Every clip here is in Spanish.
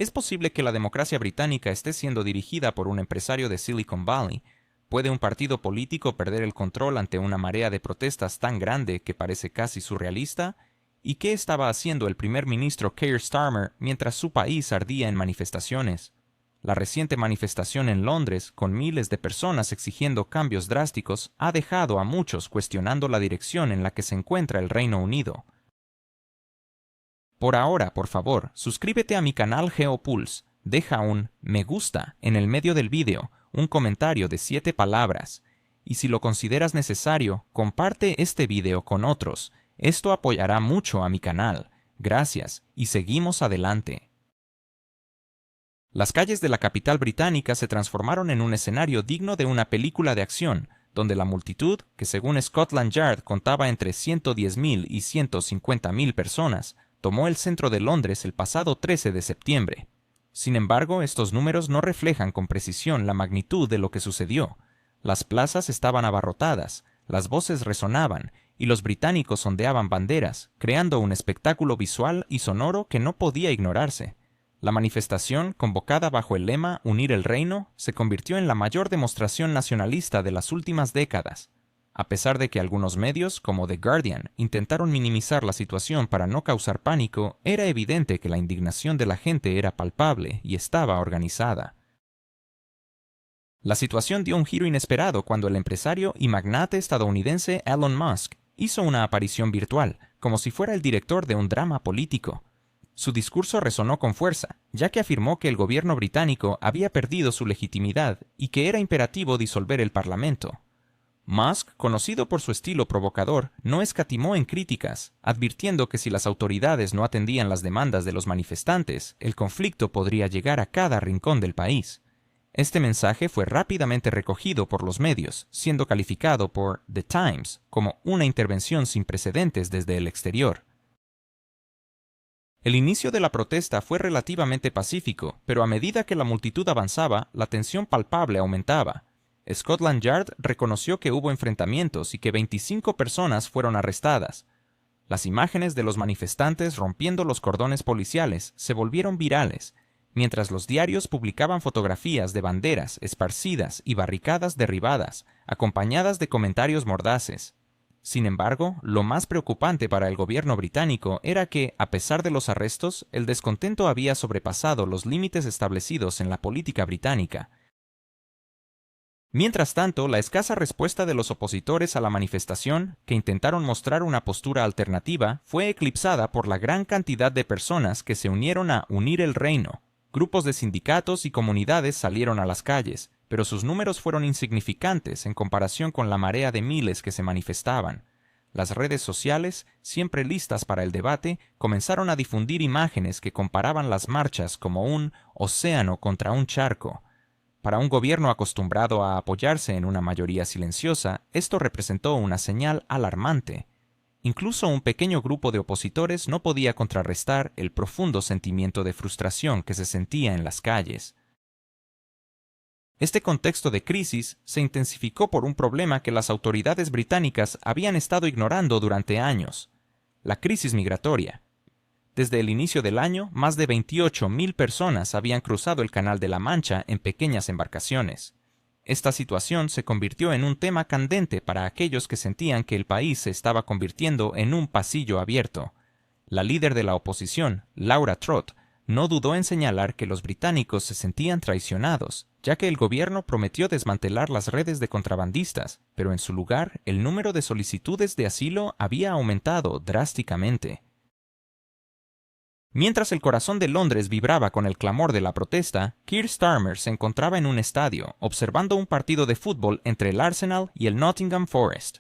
Es posible que la democracia británica esté siendo dirigida por un empresario de Silicon Valley. ¿Puede un partido político perder el control ante una marea de protestas tan grande que parece casi surrealista? ¿Y qué estaba haciendo el primer ministro Keir Starmer mientras su país ardía en manifestaciones? La reciente manifestación en Londres, con miles de personas exigiendo cambios drásticos, ha dejado a muchos cuestionando la dirección en la que se encuentra el Reino Unido. Por ahora, por favor, suscríbete a mi canal GeoPulse, deja un me gusta en el medio del vídeo, un comentario de 7 palabras, y si lo consideras necesario, comparte este vídeo con otros. Esto apoyará mucho a mi canal. Gracias, y seguimos adelante. Las calles de la capital británica se transformaron en un escenario digno de una película de acción, donde la multitud, que según Scotland Yard contaba entre 110.000 y 150.000 personas, tomó el centro de Londres el pasado 13 de septiembre. Sin embargo, estos números no reflejan con precisión la magnitud de lo que sucedió. Las plazas estaban abarrotadas, las voces resonaban, y los británicos ondeaban banderas, creando un espectáculo visual y sonoro que no podía ignorarse. La manifestación, convocada bajo el lema «Unir el Reino», se convirtió en la mayor demostración nacionalista de las últimas décadas. A pesar de que algunos medios, como The Guardian, intentaron minimizar la situación para no causar pánico, era evidente que la indignación de la gente era palpable y estaba organizada. La situación dio un giro inesperado cuando el empresario y magnate estadounidense Elon Musk hizo una aparición virtual, como si fuera el director de un drama político. Su discurso resonó con fuerza, ya que afirmó que el gobierno británico había perdido su legitimidad y que era imperativo disolver el Parlamento. Musk, conocido por su estilo provocador, no escatimó en críticas, advirtiendo que si las autoridades no atendían las demandas de los manifestantes, el conflicto podría llegar a cada rincón del país. Este mensaje fue rápidamente recogido por los medios, siendo calificado por The Times como una intervención sin precedentes desde el exterior. El inicio de la protesta fue relativamente pacífico, pero a medida que la multitud avanzaba, la tensión palpable aumentaba. Scotland Yard reconoció que hubo enfrentamientos y que 25 personas fueron arrestadas. Las imágenes de los manifestantes rompiendo los cordones policiales se volvieron virales, mientras los diarios publicaban fotografías de banderas esparcidas y barricadas derribadas, acompañadas de comentarios mordaces. Sin embargo, lo más preocupante para el gobierno británico era que, a pesar de los arrestos, el descontento había sobrepasado los límites establecidos en la política británica. Mientras tanto, la escasa respuesta de los opositores a la manifestación, que intentaron mostrar una postura alternativa, fue eclipsada por la gran cantidad de personas que se unieron a Unir el Reino. Grupos de sindicatos y comunidades salieron a las calles, pero sus números fueron insignificantes en comparación con la marea de miles que se manifestaban. Las redes sociales, siempre listas para el debate, comenzaron a difundir imágenes que comparaban las marchas como un océano contra un charco. Para un gobierno acostumbrado a apoyarse en una mayoría silenciosa, esto representó una señal alarmante. Incluso un pequeño grupo de opositores no podía contrarrestar el profundo sentimiento de frustración que se sentía en las calles. Este contexto de crisis se intensificó por un problema que las autoridades británicas habían estado ignorando durante años: la crisis migratoria. Desde el inicio del año, más de 28.000 personas habían cruzado el Canal de la Mancha en pequeñas embarcaciones. Esta situación se convirtió en un tema candente para aquellos que sentían que el país se estaba convirtiendo en un pasillo abierto. La líder de la oposición, Laura Trott, no dudó en señalar que los británicos se sentían traicionados, ya que el gobierno prometió desmantelar las redes de contrabandistas, pero en su lugar el número de solicitudes de asilo había aumentado drásticamente. Mientras el corazón de Londres vibraba con el clamor de la protesta, Keir Starmer se encontraba en un estadio, observando un partido de fútbol entre el Arsenal y el Nottingham Forest.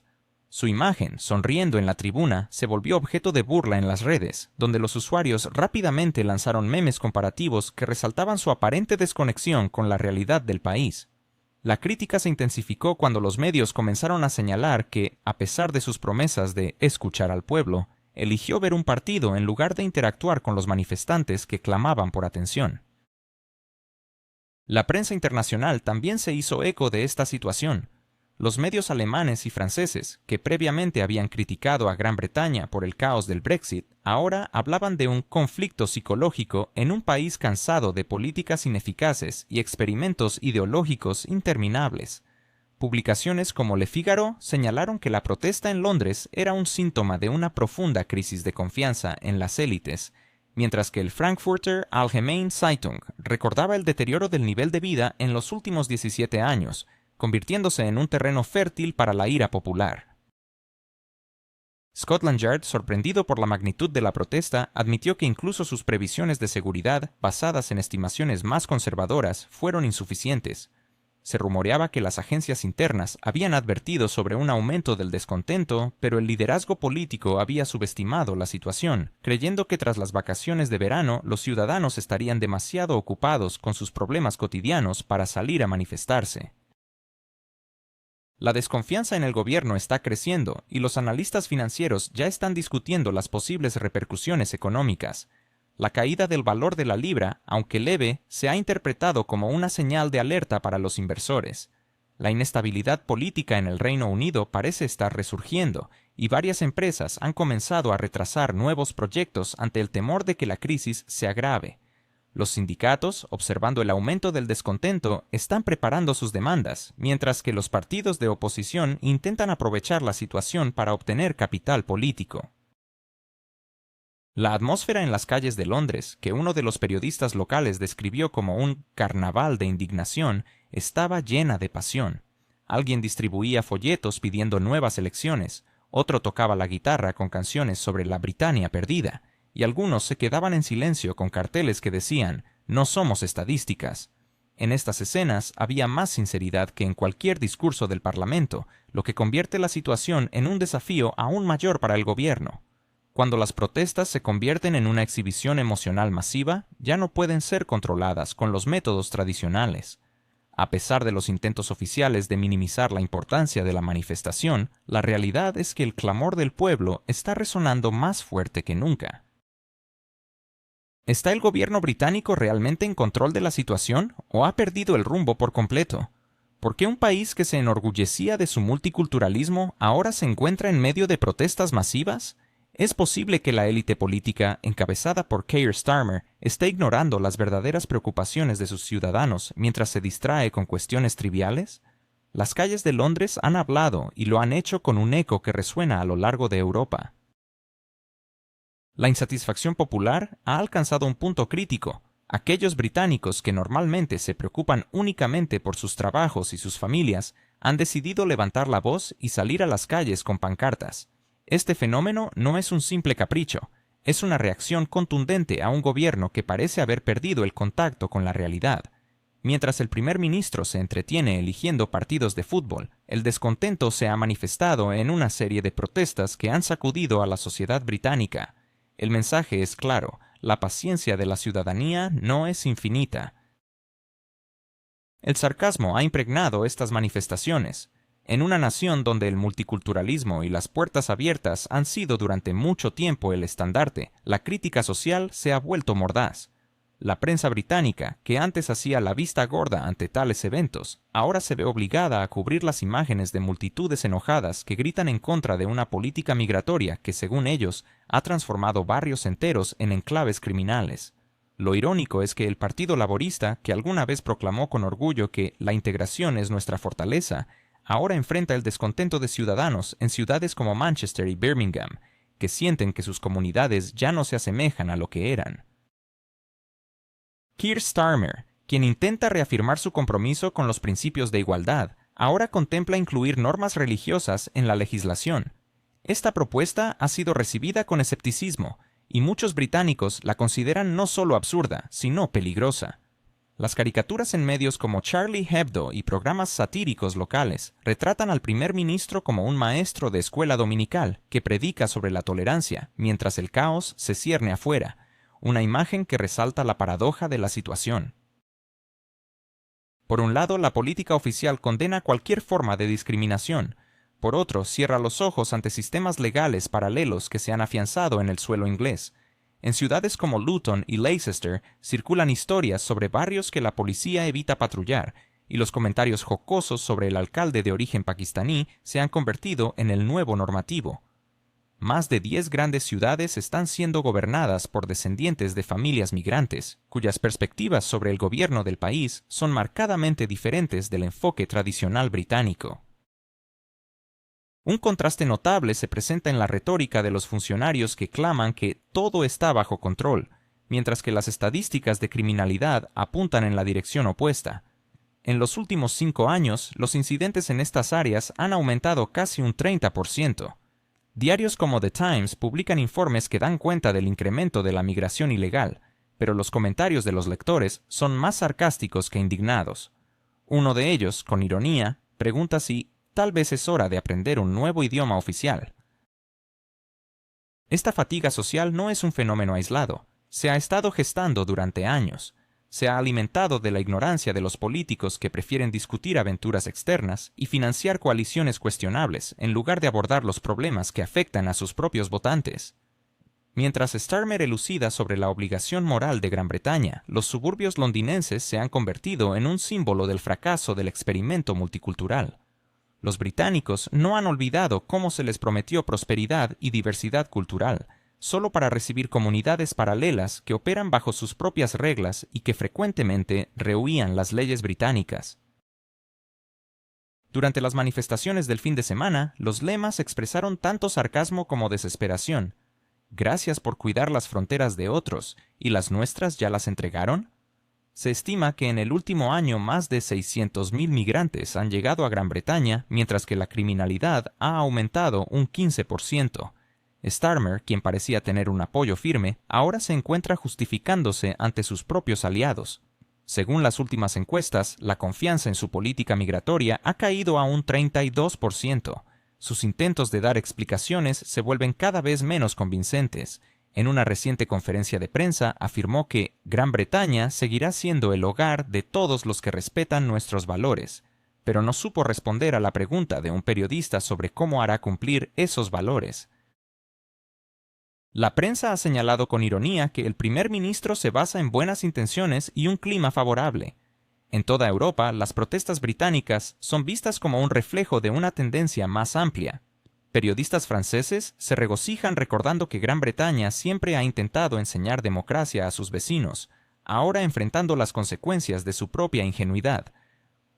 Su imagen, sonriendo en la tribuna, se volvió objeto de burla en las redes, donde los usuarios rápidamente lanzaron memes comparativos que resaltaban su aparente desconexión con la realidad del país. La crítica se intensificó cuando los medios comenzaron a señalar que, a pesar de sus promesas de escuchar al pueblo, eligió ver un partido en lugar de interactuar con los manifestantes que clamaban por atención. La prensa internacional también se hizo eco de esta situación. Los medios alemanes y franceses, que previamente habían criticado a Gran Bretaña por el caos del Brexit, ahora hablaban de un conflicto psicológico en un país cansado de políticas ineficaces y experimentos ideológicos interminables. Publicaciones como Le Figaro señalaron que la protesta en Londres era un síntoma de una profunda crisis de confianza en las élites, mientras que el Frankfurter Allgemeine Zeitung recordaba el deterioro del nivel de vida en los últimos 17 años, convirtiéndose en un terreno fértil para la ira popular. Scotland Yard, sorprendido por la magnitud de la protesta, admitió que incluso sus previsiones de seguridad, basadas en estimaciones más conservadoras, fueron insuficientes. Se rumoreaba que las agencias internas habían advertido sobre un aumento del descontento, pero el liderazgo político había subestimado la situación, creyendo que tras las vacaciones de verano los ciudadanos estarían demasiado ocupados con sus problemas cotidianos para salir a manifestarse. La desconfianza en el gobierno está creciendo y los analistas financieros ya están discutiendo las posibles repercusiones económicas. La caída del valor de la libra, aunque leve, se ha interpretado como una señal de alerta para los inversores. La inestabilidad política en el Reino Unido parece estar resurgiendo, y varias empresas han comenzado a retrasar nuevos proyectos ante el temor de que la crisis se agrave. Los sindicatos, observando el aumento del descontento, están preparando sus demandas, mientras que los partidos de oposición intentan aprovechar la situación para obtener capital político. La atmósfera en las calles de Londres, que uno de los periodistas locales describió como un carnaval de indignación, estaba llena de pasión. Alguien distribuía folletos pidiendo nuevas elecciones, otro tocaba la guitarra con canciones sobre la Britania perdida, y algunos se quedaban en silencio con carteles que decían «No somos estadísticas». En estas escenas había más sinceridad que en cualquier discurso del Parlamento, lo que convierte la situación en un desafío aún mayor para el gobierno. Cuando las protestas se convierten en una exhibición emocional masiva, ya no pueden ser controladas con los métodos tradicionales. A pesar de los intentos oficiales de minimizar la importancia de la manifestación, la realidad es que el clamor del pueblo está resonando más fuerte que nunca. ¿Está el gobierno británico realmente en control de la situación o ha perdido el rumbo por completo? ¿Por qué un país que se enorgullecía de su multiculturalismo ahora se encuentra en medio de protestas masivas? ¿Es posible que la élite política, encabezada por Keir Starmer, esté ignorando las verdaderas preocupaciones de sus ciudadanos mientras se distrae con cuestiones triviales? Las calles de Londres han hablado y lo han hecho con un eco que resuena a lo largo de Europa. La insatisfacción popular ha alcanzado un punto crítico. Aquellos británicos que normalmente se preocupan únicamente por sus trabajos y sus familias han decidido levantar la voz y salir a las calles con pancartas. Este fenómeno no es un simple capricho, es una reacción contundente a un gobierno que parece haber perdido el contacto con la realidad. Mientras el primer ministro se entretiene eligiendo partidos de fútbol, el descontento se ha manifestado en una serie de protestas que han sacudido a la sociedad británica. El mensaje es claro, la paciencia de la ciudadanía no es infinita. El sarcasmo ha impregnado estas manifestaciones. En una nación donde el multiculturalismo y las puertas abiertas han sido durante mucho tiempo el estandarte, la crítica social se ha vuelto mordaz. La prensa británica, que antes hacía la vista gorda ante tales eventos, ahora se ve obligada a cubrir las imágenes de multitudes enojadas que gritan en contra de una política migratoria que, según ellos, ha transformado barrios enteros en enclaves criminales. Lo irónico es que el Partido Laborista, que alguna vez proclamó con orgullo que la integración es nuestra fortaleza, ahora enfrenta el descontento de ciudadanos en ciudades como Manchester y Birmingham, que sienten que sus comunidades ya no se asemejan a lo que eran. Keir Starmer, quien intenta reafirmar su compromiso con los principios de igualdad, ahora contempla incluir normas religiosas en la legislación. Esta propuesta ha sido recibida con escepticismo, y muchos británicos la consideran no solo absurda, sino peligrosa. Las caricaturas en medios como Charlie Hebdo y programas satíricos locales retratan al primer ministro como un maestro de escuela dominical que predica sobre la tolerancia, mientras el caos se cierne afuera, una imagen que resalta la paradoja de la situación. Por un lado, la política oficial condena cualquier forma de discriminación. Por otro, cierra los ojos ante sistemas legales paralelos que se han afianzado en el suelo inglés. En ciudades como Luton y Leicester circulan historias sobre barrios que la policía evita patrullar, y los comentarios jocosos sobre el alcalde de origen pakistaní se han convertido en el nuevo normativo. Más de 10 grandes ciudades están siendo gobernadas por descendientes de familias migrantes, cuyas perspectivas sobre el gobierno del país son marcadamente diferentes del enfoque tradicional británico. Un contraste notable se presenta en la retórica de los funcionarios que claman que todo está bajo control, mientras que las estadísticas de criminalidad apuntan en la dirección opuesta. En los últimos 5 años, los incidentes en estas áreas han aumentado casi un 30%. Diarios como The Times publican informes que dan cuenta del incremento de la migración ilegal, pero los comentarios de los lectores son más sarcásticos que indignados. Uno de ellos, con ironía, pregunta si tal vez es hora de aprender un nuevo idioma oficial. Esta fatiga social no es un fenómeno aislado. Se ha estado gestando durante años. Se ha alimentado de la ignorancia de los políticos que prefieren discutir aventuras externas y financiar coaliciones cuestionables en lugar de abordar los problemas que afectan a sus propios votantes. Mientras Starmer elucida sobre la obligación moral de Gran Bretaña, los suburbios londinenses se han convertido en un símbolo del fracaso del experimento multicultural. Los británicos no han olvidado cómo se les prometió prosperidad y diversidad cultural, solo para recibir comunidades paralelas que operan bajo sus propias reglas y que frecuentemente rehúyan las leyes británicas. Durante las manifestaciones del fin de semana, los lemas expresaron tanto sarcasmo como desesperación. «Gracias por cuidar las fronteras de otros, ¿y las nuestras ya las entregaron?». Se estima que en el último año más de 600.000 migrantes han llegado a Gran Bretaña, mientras que la criminalidad ha aumentado un 15%. Starmer, quien parecía tener un apoyo firme, ahora se encuentra justificándose ante sus propios aliados. Según las últimas encuestas, la confianza en su política migratoria ha caído a un 32%. Sus intentos de dar explicaciones se vuelven cada vez menos convincentes. En una reciente conferencia de prensa afirmó que Gran Bretaña seguirá siendo el hogar de todos los que respetan nuestros valores, pero no supo responder a la pregunta de un periodista sobre cómo hará cumplir esos valores. La prensa ha señalado con ironía que el primer ministro se basa en buenas intenciones y un clima favorable. En toda Europa, las protestas británicas son vistas como un reflejo de una tendencia más amplia. Periodistas franceses se regocijan recordando que Gran Bretaña siempre ha intentado enseñar democracia a sus vecinos, ahora enfrentando las consecuencias de su propia ingenuidad.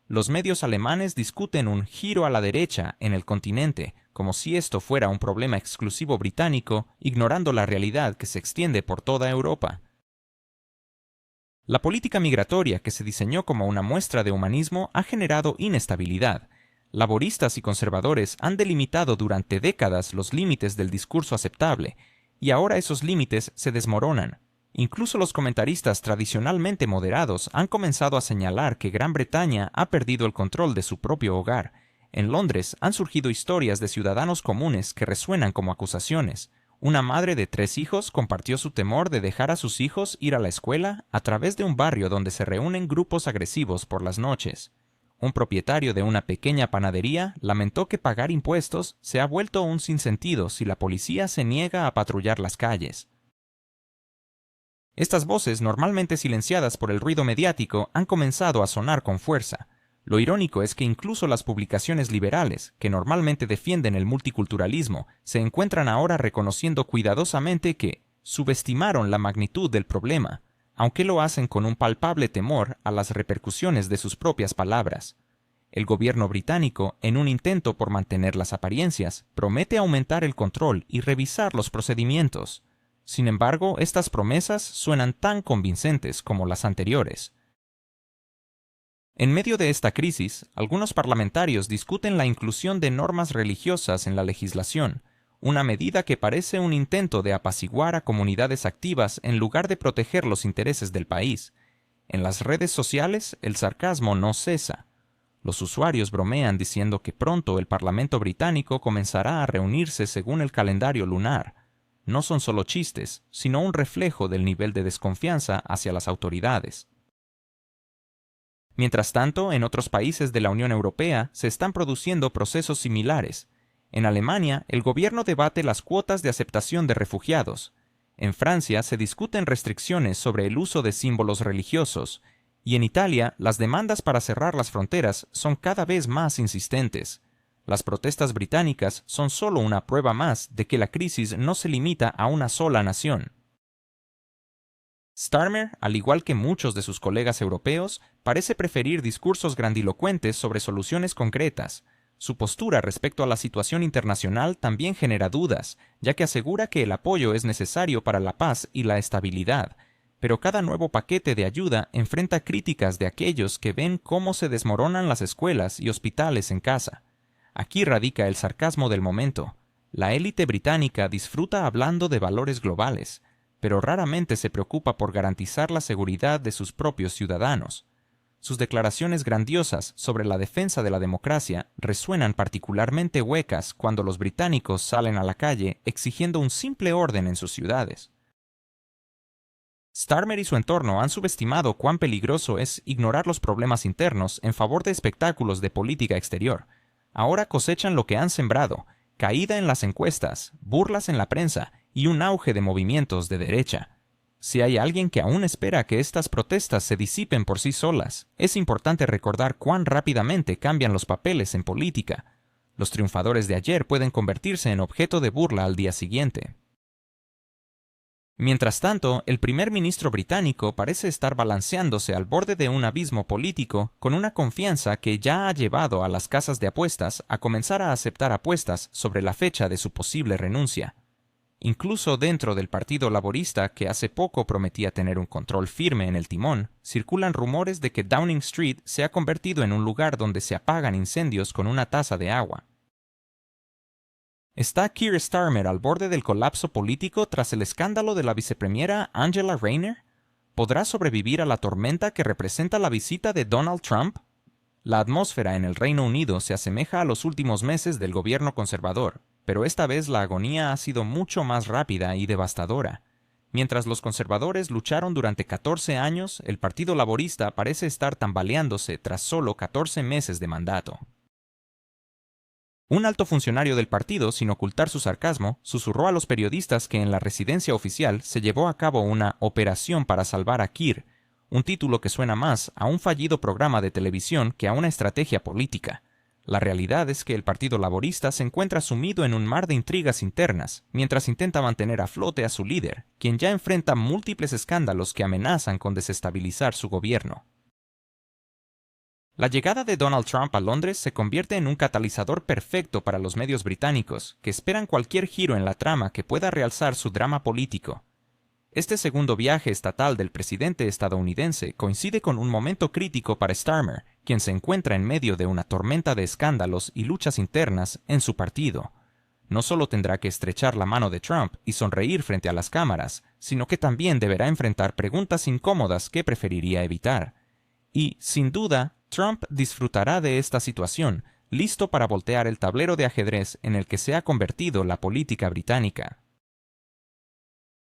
Los medios alemanes discuten un giro a la derecha en el continente, como si esto fuera un problema exclusivo británico, ignorando la realidad que se extiende por toda Europa. La política migratoria que se diseñó como una muestra de humanismo ha generado inestabilidad. Laboristas y conservadores han delimitado durante décadas los límites del discurso aceptable, y ahora esos límites se desmoronan. Incluso los comentaristas tradicionalmente moderados han comenzado a señalar que Gran Bretaña ha perdido el control de su propio hogar. En Londres han surgido historias de ciudadanos comunes que resuenan como acusaciones. Una madre de 3 hijos compartió su temor de dejar a sus hijos ir a la escuela a través de un barrio donde se reúnen grupos agresivos por las noches. Un propietario de una pequeña panadería lamentó que pagar impuestos se ha vuelto un sinsentido si la policía se niega a patrullar las calles. Estas voces, normalmente silenciadas por el ruido mediático, han comenzado a sonar con fuerza. Lo irónico es que incluso las publicaciones liberales, que normalmente defienden el multiculturalismo, se encuentran ahora reconociendo cuidadosamente que subestimaron la magnitud del problema, aunque lo hacen con un palpable temor a las repercusiones de sus propias palabras. El gobierno británico, en un intento por mantener las apariencias, promete aumentar el control y revisar los procedimientos. Sin embargo, estas promesas suenan tan convincentes como las anteriores. En medio de esta crisis, algunos parlamentarios discuten la inclusión de normas religiosas en la legislación, una medida que parece un intento de apaciguar a comunidades activas en lugar de proteger los intereses del país. En las redes sociales, el sarcasmo no cesa. Los usuarios bromean diciendo que pronto el Parlamento británico comenzará a reunirse según el calendario lunar. No son solo chistes, sino un reflejo del nivel de desconfianza hacia las autoridades. Mientras tanto, en otros países de la Unión Europea se están produciendo procesos similares. En Alemania, el gobierno debate las cuotas de aceptación de refugiados. En Francia se discuten restricciones sobre el uso de símbolos religiosos. Y en Italia, las demandas para cerrar las fronteras son cada vez más insistentes. Las protestas británicas son solo una prueba más de que la crisis no se limita a una sola nación. Starmer, al igual que muchos de sus colegas europeos, parece preferir discursos grandilocuentes sobre soluciones concretas. Su postura respecto a la situación internacional también genera dudas, ya que asegura que el apoyo es necesario para la paz y la estabilidad, pero cada nuevo paquete de ayuda enfrenta críticas de aquellos que ven cómo se desmoronan las escuelas y hospitales en casa. Aquí radica el sarcasmo del momento. La élite británica disfruta hablando de valores globales, pero raramente se preocupa por garantizar la seguridad de sus propios ciudadanos. Sus declaraciones grandiosas sobre la defensa de la democracia resuenan particularmente huecas cuando los británicos salen a la calle exigiendo un simple orden en sus ciudades. Starmer y su entorno han subestimado cuán peligroso es ignorar los problemas internos en favor de espectáculos de política exterior. Ahora cosechan lo que han sembrado: caída en las encuestas, burlas en la prensa y un auge de movimientos de derecha. Si hay alguien que aún espera que estas protestas se disipen por sí solas, es importante recordar cuán rápidamente cambian los papeles en política. Los triunfadores de ayer pueden convertirse en objeto de burla al día siguiente. Mientras tanto, el primer ministro británico parece estar balanceándose al borde de un abismo político con una confianza que ya ha llevado a las casas de apuestas a comenzar a aceptar apuestas sobre la fecha de su posible renuncia. Incluso dentro del Partido Laborista, que hace poco prometía tener un control firme en el timón, circulan rumores de que Downing Street se ha convertido en un lugar donde se apagan incendios con una taza de agua. ¿Está Keir Starmer al borde del colapso político tras el escándalo de la vicepremiera Angela Rayner? ¿Podrá sobrevivir a la tormenta que representa la visita de Donald Trump? La atmósfera en el Reino Unido se asemeja a los últimos meses del gobierno conservador, pero esta vez la agonía ha sido mucho más rápida y devastadora. Mientras los conservadores lucharon durante 14 años, el Partido Laborista parece estar tambaleándose tras solo 14 meses de mandato. Un alto funcionario del partido, sin ocultar su sarcasmo, susurró a los periodistas que en la residencia oficial se llevó a cabo una operación para salvar a Keir, un título que suena más a un fallido programa de televisión que a una estrategia política. La realidad es que el Partido Laborista se encuentra sumido en un mar de intrigas internas, mientras intenta mantener a flote a su líder, quien ya enfrenta múltiples escándalos que amenazan con desestabilizar su gobierno. La llegada de Donald Trump a Londres se convierte en un catalizador perfecto para los medios británicos, que esperan cualquier giro en la trama que pueda realzar su drama político. Este segundo viaje estatal del presidente estadounidense coincide con un momento crítico para Starmer, quien se encuentra en medio de una tormenta de escándalos y luchas internas en su partido. No solo tendrá que estrechar la mano de Trump y sonreír frente a las cámaras, sino que también deberá enfrentar preguntas incómodas que preferiría evitar. Y, sin duda, Trump disfrutará de esta situación, listo para voltear el tablero de ajedrez en el que se ha convertido la política británica.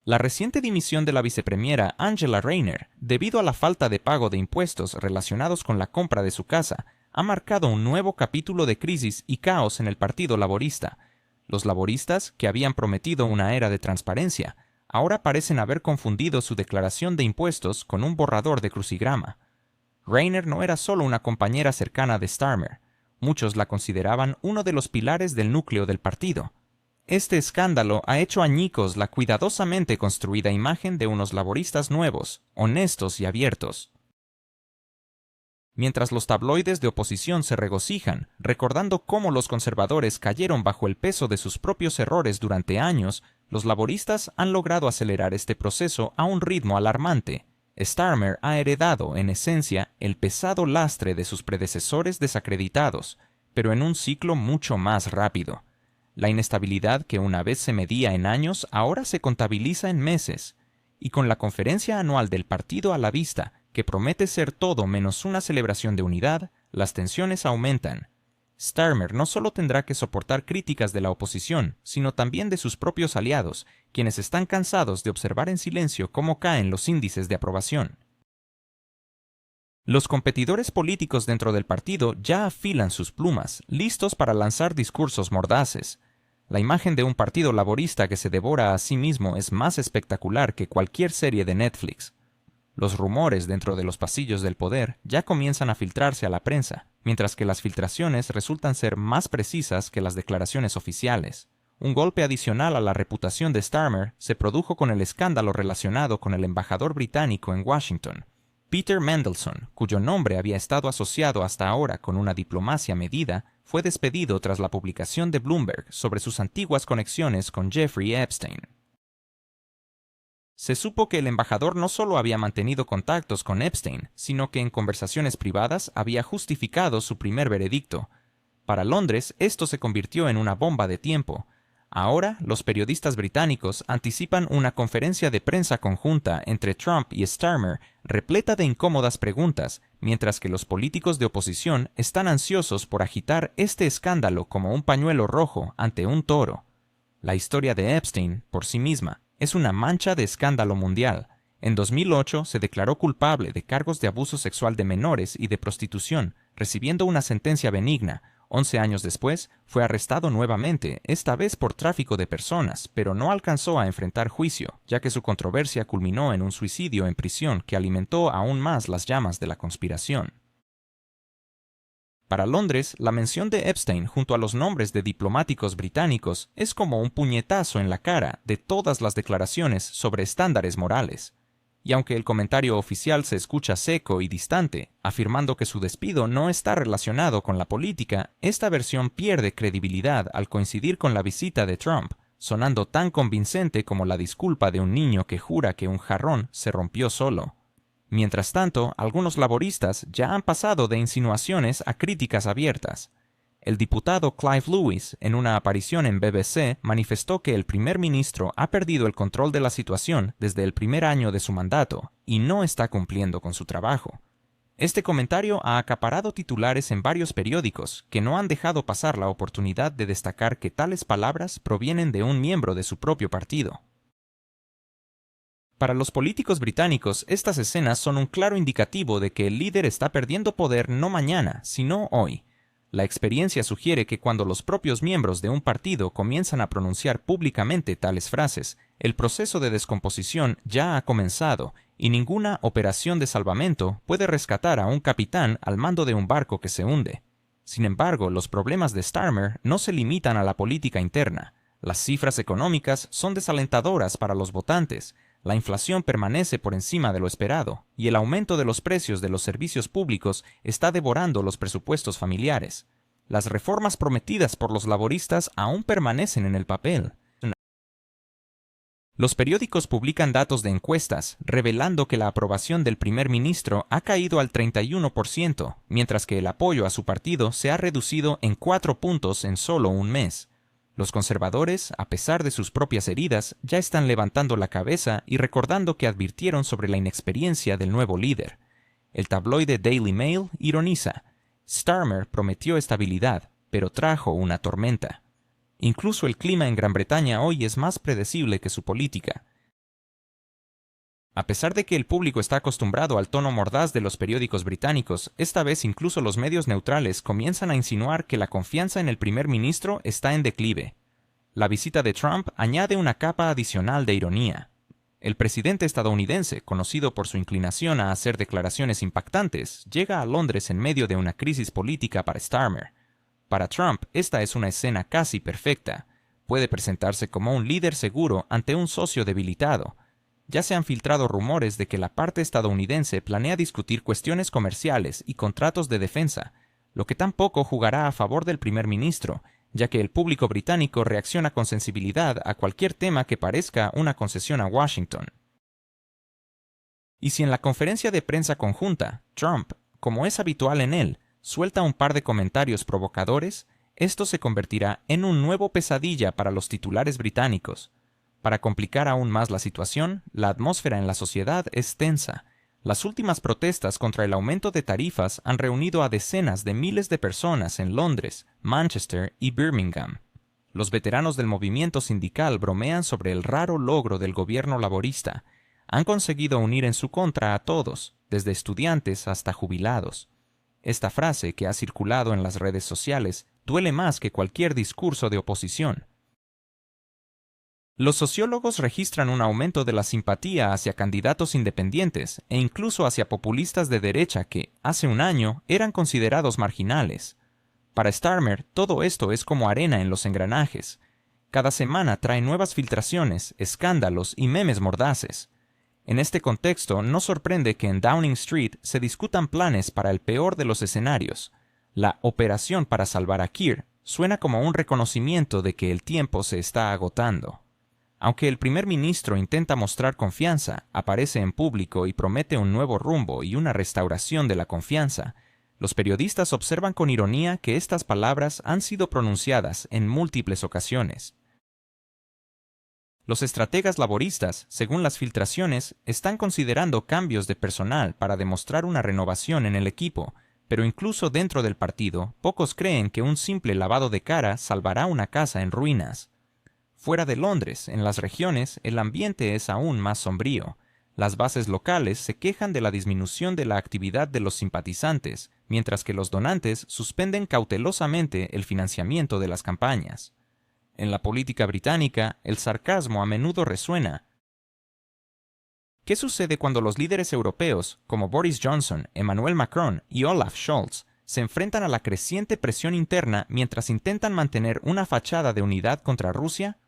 La reciente dimisión de la vicepremiera Angela Rayner, debido a la falta de pago de impuestos relacionados con la compra de su casa, ha marcado un nuevo capítulo de crisis y caos en el Partido Laborista. Los laboristas, que habían prometido una era de transparencia, ahora parecen haber confundido su declaración de impuestos con un borrador de crucigrama. Rayner no era solo una compañera cercana de Starmer. Muchos la consideraban uno de los pilares del núcleo del partido. Este escándalo ha hecho añicos la cuidadosamente construida imagen de unos laboristas nuevos, honestos y abiertos. Mientras los tabloides de oposición se regocijan, recordando cómo los conservadores cayeron bajo el peso de sus propios errores durante años, los laboristas han logrado acelerar este proceso a un ritmo alarmante. Starmer ha heredado, en esencia, el pesado lastre de sus predecesores desacreditados, pero en un ciclo mucho más rápido. La inestabilidad que una vez se medía en años ahora se contabiliza en meses, y con la conferencia anual del partido a la vista, que promete ser todo menos una celebración de unidad, las tensiones aumentan. Starmer no solo tendrá que soportar críticas de la oposición, sino también de sus propios aliados, quienes están cansados de observar en silencio cómo caen los índices de aprobación. Los competidores políticos dentro del partido ya afilan sus plumas, listos para lanzar discursos mordaces. La imagen de un partido laborista que se devora a sí mismo es más espectacular que cualquier serie de Netflix. Los rumores dentro de los pasillos del poder ya comienzan a filtrarse a la prensa, mientras que las filtraciones resultan ser más precisas que las declaraciones oficiales. Un golpe adicional a la reputación de Starmer se produjo con el escándalo relacionado con el embajador británico en Washington, Peter Mandelson, cuyo nombre había estado asociado hasta ahora con una diplomacia medida, fue despedido tras la publicación de Bloomberg sobre sus antiguas conexiones con Jeffrey Epstein. Se supo que el embajador no solo había mantenido contactos con Epstein, sino que en conversaciones privadas había justificado su primer veredicto. Para Londres, esto se convirtió en una bomba de tiempo. Ahora, los periodistas británicos anticipan una conferencia de prensa conjunta entre Trump y Starmer repleta de incómodas preguntas, mientras que los políticos de oposición están ansiosos por agitar este escándalo como un pañuelo rojo ante un toro. La historia de Epstein, por sí misma, es una mancha de escándalo mundial. En 2008 se declaró culpable de cargos de abuso sexual de menores y de prostitución, recibiendo una sentencia benigna. 11 años después, fue arrestado nuevamente, esta vez por tráfico de personas, pero no alcanzó a enfrentar juicio, ya que su controversia culminó en un suicidio en prisión que alimentó aún más las llamas de la conspiración. Para Londres, la mención de Epstein junto a los nombres de diplomáticos británicos es como un puñetazo en la cara de todas las declaraciones sobre estándares morales. Y aunque el comentario oficial se escucha seco y distante, afirmando que su despido no está relacionado con la política, esta versión pierde credibilidad al coincidir con la visita de Trump, sonando tan convincente como la disculpa de un niño que jura que un jarrón se rompió solo. Mientras tanto, algunos laboristas ya han pasado de insinuaciones a críticas abiertas. El diputado Clive Lewis, en una aparición en BBC, manifestó que el primer ministro ha perdido el control de la situación desde el primer año de su mandato y no está cumpliendo con su trabajo. Este comentario ha acaparado titulares en varios periódicos que no han dejado pasar la oportunidad de destacar que tales palabras provienen de un miembro de su propio partido. Para los políticos británicos, estas escenas son un claro indicativo de que el líder está perdiendo poder no mañana, sino hoy. La experiencia sugiere que cuando los propios miembros de un partido comienzan a pronunciar públicamente tales frases, el proceso de descomposición ya ha comenzado y ninguna operación de salvamento puede rescatar a un capitán al mando de un barco que se hunde. Sin embargo, los problemas de Starmer no se limitan a la política interna. Las cifras económicas son desalentadoras para los votantes. La inflación permanece por encima de lo esperado, y el aumento de los precios de los servicios públicos está devorando los presupuestos familiares. Las reformas prometidas por los laboristas aún permanecen en el papel. Los periódicos publican datos de encuestas, revelando que la aprobación del primer ministro ha caído al 31%, mientras que el apoyo a su partido se ha reducido en 4 puntos en solo un mes. Los conservadores, a pesar de sus propias heridas, ya están levantando la cabeza y recordando que advirtieron sobre la inexperiencia del nuevo líder. El tabloide Daily Mail ironiza: Starmer prometió estabilidad, pero trajo una tormenta. Incluso el clima en Gran Bretaña hoy es más predecible que su política. A pesar de que el público está acostumbrado al tono mordaz de los periódicos británicos, esta vez incluso los medios neutrales comienzan a insinuar que la confianza en el primer ministro está en declive. La visita de Trump añade una capa adicional de ironía. El presidente estadounidense, conocido por su inclinación a hacer declaraciones impactantes, llega a Londres en medio de una crisis política para Starmer. Para Trump, esta es una escena casi perfecta. Puede presentarse como un líder seguro ante un socio debilitado. Ya se han filtrado rumores de que la parte estadounidense planea discutir cuestiones comerciales y contratos de defensa, lo que tampoco jugará a favor del primer ministro, ya que el público británico reacciona con sensibilidad a cualquier tema que parezca una concesión a Washington. Y si en la conferencia de prensa conjunta, Trump, como es habitual en él, suelta un par de comentarios provocadores, esto se convertirá en un nuevo pesadilla para los titulares británicos. Para complicar aún más la situación, la atmósfera en la sociedad es tensa. Las últimas protestas contra el aumento de tarifas han reunido a decenas de miles de personas en Londres, Manchester y Birmingham. Los veteranos del movimiento sindical bromean sobre el raro logro del gobierno laborista. Han conseguido unir en su contra a todos, desde estudiantes hasta jubilados. Esta frase, que ha circulado en las redes sociales, duele más que cualquier discurso de oposición. Los sociólogos registran un aumento de la simpatía hacia candidatos independientes e incluso hacia populistas de derecha que, hace un año, eran considerados marginales. Para Starmer, todo esto es como arena en los engranajes. Cada semana trae nuevas filtraciones, escándalos y memes mordaces. En este contexto, no sorprende que en Downing Street se discutan planes para el peor de los escenarios. La operación para salvar a Keir suena como un reconocimiento de que el tiempo se está agotando. Aunque el primer ministro intenta mostrar confianza, aparece en público y promete un nuevo rumbo y una restauración de la confianza, los periodistas observan con ironía que estas palabras han sido pronunciadas en múltiples ocasiones. Los estrategas laboristas, según las filtraciones, están considerando cambios de personal para demostrar una renovación en el equipo, pero incluso dentro del partido, pocos creen que un simple lavado de cara salvará una casa en ruinas. Fuera de Londres, en las regiones, el ambiente es aún más sombrío. Las bases locales se quejan de la disminución de la actividad de los simpatizantes, mientras que los donantes suspenden cautelosamente el financiamiento de las campañas. En la política británica, el sarcasmo a menudo resuena. ¿Qué sucede cuando los líderes europeos, como Boris Johnson, Emmanuel Macron y Olaf Scholz, se enfrentan a la creciente presión interna mientras intentan mantener una fachada de unidad contra Rusia?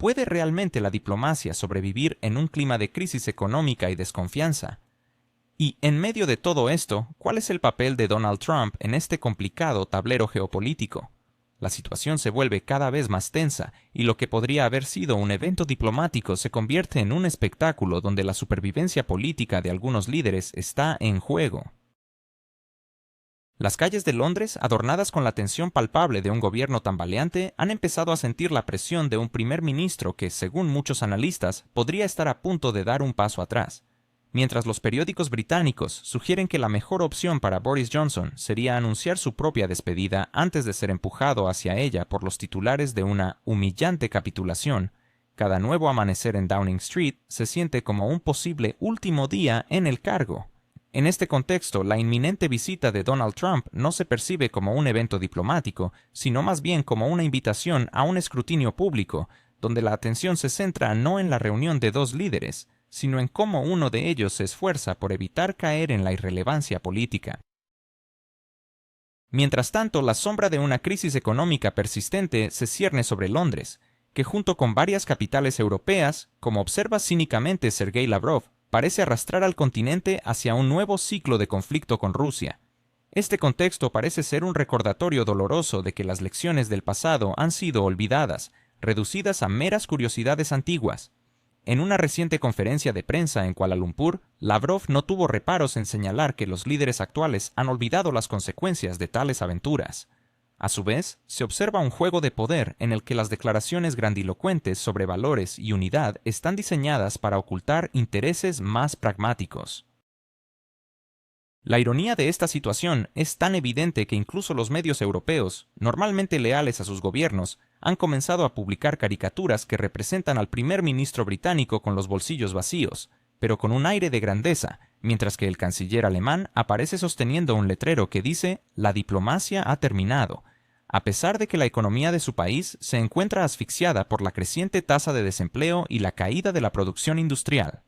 ¿Puede realmente la diplomacia sobrevivir en un clima de crisis económica y desconfianza? Y, en medio de todo esto, ¿cuál es el papel de Donald Trump en este complicado tablero geopolítico? La situación se vuelve cada vez más tensa y lo que podría haber sido un evento diplomático se convierte en un espectáculo donde la supervivencia política de algunos líderes está en juego. Las calles de Londres, adornadas con la tensión palpable de un gobierno tambaleante, han empezado a sentir la presión de un primer ministro que, según muchos analistas, podría estar a punto de dar un paso atrás. Mientras los periódicos británicos sugieren que la mejor opción para Boris Johnson sería anunciar su propia despedida antes de ser empujado hacia ella por los titulares de una humillante capitulación, cada nuevo amanecer en Downing Street se siente como un posible último día en el cargo. En este contexto, la inminente visita de Donald Trump no se percibe como un evento diplomático, sino más bien como una invitación a un escrutinio público, donde la atención se centra no en la reunión de dos líderes, sino en cómo uno de ellos se esfuerza por evitar caer en la irrelevancia política. Mientras tanto, la sombra de una crisis económica persistente se cierne sobre Londres, que junto con varias capitales europeas, como observa cínicamente Sergei Lavrov, parece arrastrar al continente hacia un nuevo ciclo de conflicto con Rusia. Este contexto parece ser un recordatorio doloroso de que las lecciones del pasado han sido olvidadas, reducidas a meras curiosidades antiguas. En una reciente conferencia de prensa en Kuala Lumpur, Lavrov no tuvo reparos en señalar que los líderes actuales han olvidado las consecuencias de tales aventuras. A su vez, se observa un juego de poder en el que las declaraciones grandilocuentes sobre valores y unidad están diseñadas para ocultar intereses más pragmáticos. La ironía de esta situación es tan evidente que incluso los medios europeos, normalmente leales a sus gobiernos, han comenzado a publicar caricaturas que representan al primer ministro británico con los bolsillos vacíos, pero con un aire de grandeza, mientras que el canciller alemán aparece sosteniendo un letrero que dice «La diplomacia ha terminado», a pesar de que la economía de su país se encuentra asfixiada por la creciente tasa de desempleo y la caída de la producción industrial.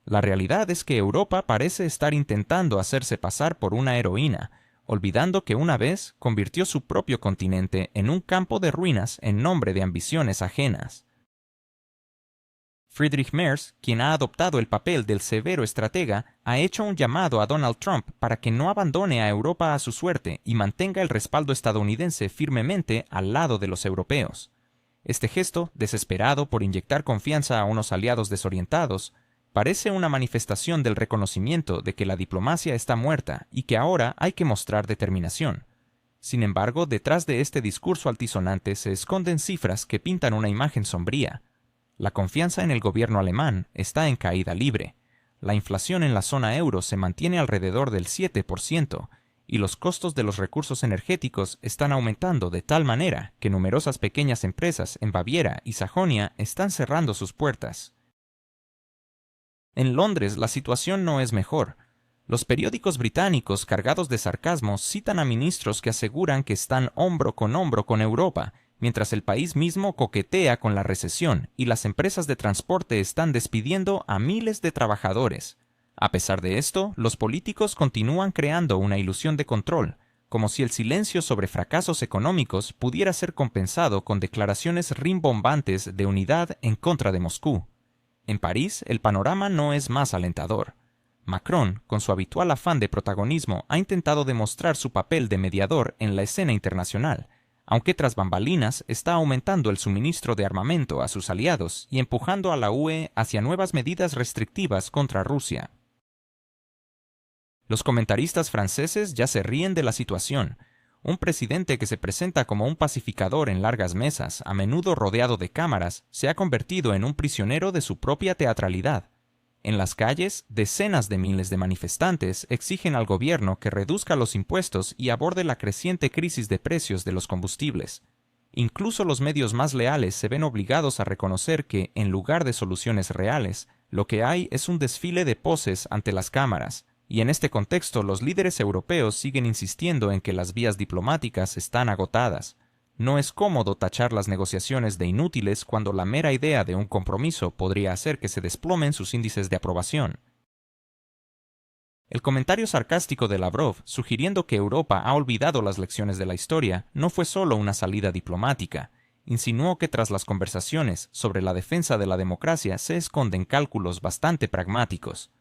La realidad es que Europa parece estar intentando hacerse pasar por una heroína, olvidando que una vez convirtió su propio continente en un campo de ruinas en nombre de ambiciones ajenas. Friedrich Merz, quien ha adoptado el papel del severo estratega, ha hecho un llamado a Donald Trump para que no abandone a Europa a su suerte y mantenga el respaldo estadounidense firmemente al lado de los europeos. Este gesto, desesperado por inyectar confianza a unos aliados desorientados, parece una manifestación del reconocimiento de que la diplomacia está muerta y que ahora hay que mostrar determinación. Sin embargo, detrás de este discurso altisonante se esconden cifras que pintan una imagen sombría. La confianza en el gobierno alemán está en caída libre. La inflación en la zona euro se mantiene alrededor del 7% y los costos de los recursos energéticos están aumentando de tal manera que numerosas pequeñas empresas en Baviera y Sajonia están cerrando sus puertas. En Londres la situación no es mejor. Los periódicos británicos cargados de sarcasmo citan a ministros que aseguran que están hombro con Europa mientras el país mismo coquetea con la recesión y las empresas de transporte están despidiendo a miles de trabajadores. A pesar de esto, los políticos continúan creando una ilusión de control, como si el silencio sobre fracasos económicos pudiera ser compensado con declaraciones rimbombantes de unidad en contra de Moscú. En París, el panorama no es más alentador. Macron, con su habitual afán de protagonismo, ha intentado demostrar su papel de mediador en la escena internacional, aunque tras bambalinas está aumentando el suministro de armamento a sus aliados y empujando a la UE hacia nuevas medidas restrictivas contra Rusia. Los comentaristas franceses ya se ríen de la situación. Un presidente que se presenta como un pacificador en largas mesas, a menudo rodeado de cámaras, se ha convertido en un prisionero de su propia teatralidad. En las calles, decenas de miles de manifestantes exigen al gobierno que reduzca los impuestos y aborde la creciente crisis de precios de los combustibles. Incluso los medios más leales se ven obligados a reconocer que, en lugar de soluciones reales, lo que hay es un desfile de poses ante las cámaras, y en este contexto los líderes europeos siguen insistiendo en que las vías diplomáticas están agotadas. No es cómodo tachar las negociaciones de inútiles cuando la mera idea de un compromiso podría hacer que se desplomen sus índices de aprobación. El comentario sarcástico de Lavrov, sugiriendo que Europa ha olvidado las lecciones de la historia, no fue solo una salida diplomática. Insinuó que tras las conversaciones sobre la defensa de la democracia se esconden cálculos bastante pragmáticos.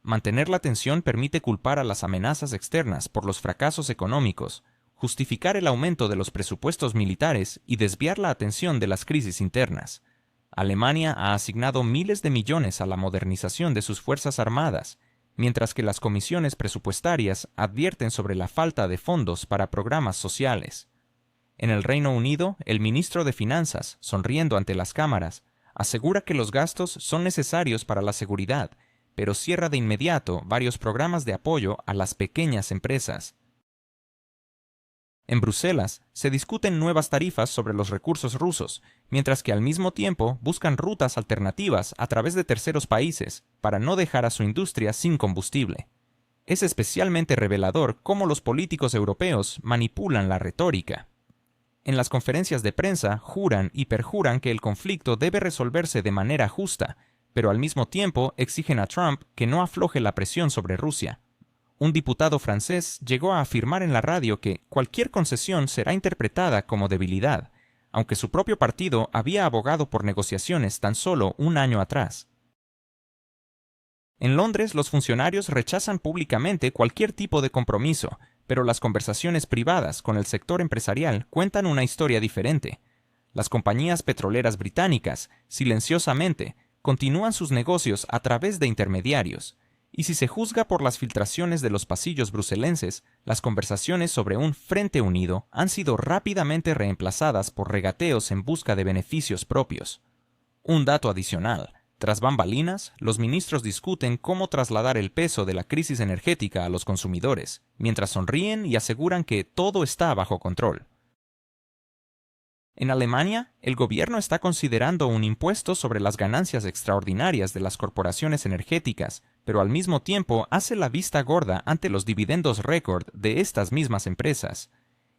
Mantener la tensión permite culpar a las amenazas externas por los fracasos económicos, justificar el aumento de los presupuestos militares y desviar la atención de las crisis internas. Alemania ha asignado miles de millones a la modernización de sus fuerzas armadas, mientras que las comisiones presupuestarias advierten sobre la falta de fondos para programas sociales. En el Reino Unido, el ministro de Finanzas, sonriendo ante las cámaras, asegura que los gastos son necesarios para la seguridad, pero cierra de inmediato varios programas de apoyo a las pequeñas empresas. En Bruselas, se discuten nuevas tarifas sobre los recursos rusos, mientras que al mismo tiempo buscan rutas alternativas a través de terceros países para no dejar a su industria sin combustible. Es especialmente revelador cómo los políticos europeos manipulan la retórica. En las conferencias de prensa juran y perjuran que el conflicto debe resolverse de manera justa, pero al mismo tiempo exigen a Trump que no afloje la presión sobre Rusia. Un diputado francés llegó a afirmar en la radio que cualquier concesión será interpretada como debilidad, aunque su propio partido había abogado por negociaciones tan solo un año atrás. En Londres, los funcionarios rechazan públicamente cualquier tipo de compromiso, pero las conversaciones privadas con el sector empresarial cuentan una historia diferente. Las compañías petroleras británicas, silenciosamente, continúan sus negocios a través de intermediarios, y si se juzga por las filtraciones de los pasillos bruselenses, las conversaciones sobre un frente unido han sido rápidamente reemplazadas por regateos en busca de beneficios propios. Un dato adicional: tras bambalinas, los ministros discuten cómo trasladar el peso de la crisis energética a los consumidores, mientras sonríen y aseguran que todo está bajo control. En Alemania, el gobierno está considerando un impuesto sobre las ganancias extraordinarias de las corporaciones energéticas, pero al mismo tiempo hace la vista gorda ante los dividendos récord de estas mismas empresas.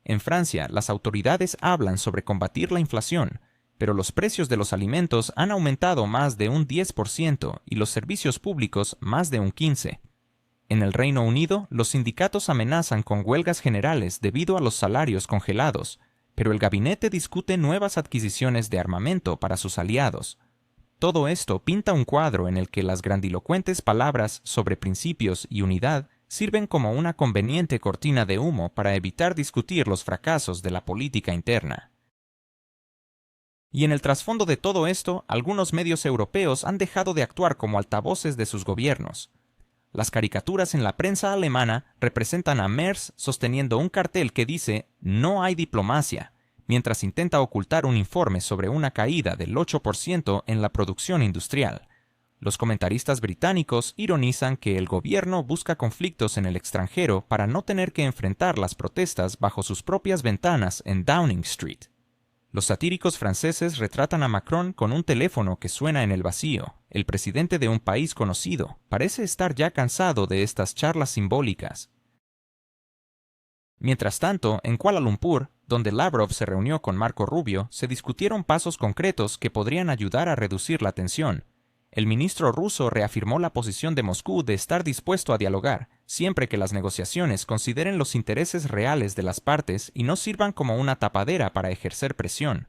En Francia, las autoridades hablan sobre combatir la inflación, pero los precios de los alimentos han aumentado más de un 10% y los servicios públicos más de un 15%. En el Reino Unido, los sindicatos amenazan con huelgas generales debido a los salarios congelados, pero el gabinete discute nuevas adquisiciones de armamento para sus aliados. Todo esto pinta un cuadro en el que las grandilocuentes palabras sobre principios y unidad sirven como una conveniente cortina de humo para evitar discutir los fracasos de la política interna. Y en el trasfondo de todo esto, algunos medios europeos han dejado de actuar como altavoces de sus gobiernos. Las caricaturas en la prensa alemana representan a Merz sosteniendo un cartel que dice «No hay diplomacia», mientras intenta ocultar un informe sobre una caída del 8% en la producción industrial. Los comentaristas británicos ironizan que el gobierno busca conflictos en el extranjero para no tener que enfrentar las protestas bajo sus propias ventanas en Downing Street. Los satíricos franceses retratan a Macron con un teléfono que suena en el vacío. El presidente de un país conocido parece estar ya cansado de estas charlas simbólicas. Mientras tanto, en Kuala Lumpur, donde Lavrov se reunió con Marco Rubio, se discutieron pasos concretos que podrían ayudar a reducir la tensión. El ministro ruso reafirmó la posición de Moscú de estar dispuesto a dialogar, siempre que las negociaciones consideren los intereses reales de las partes y no sirvan como una tapadera para ejercer presión.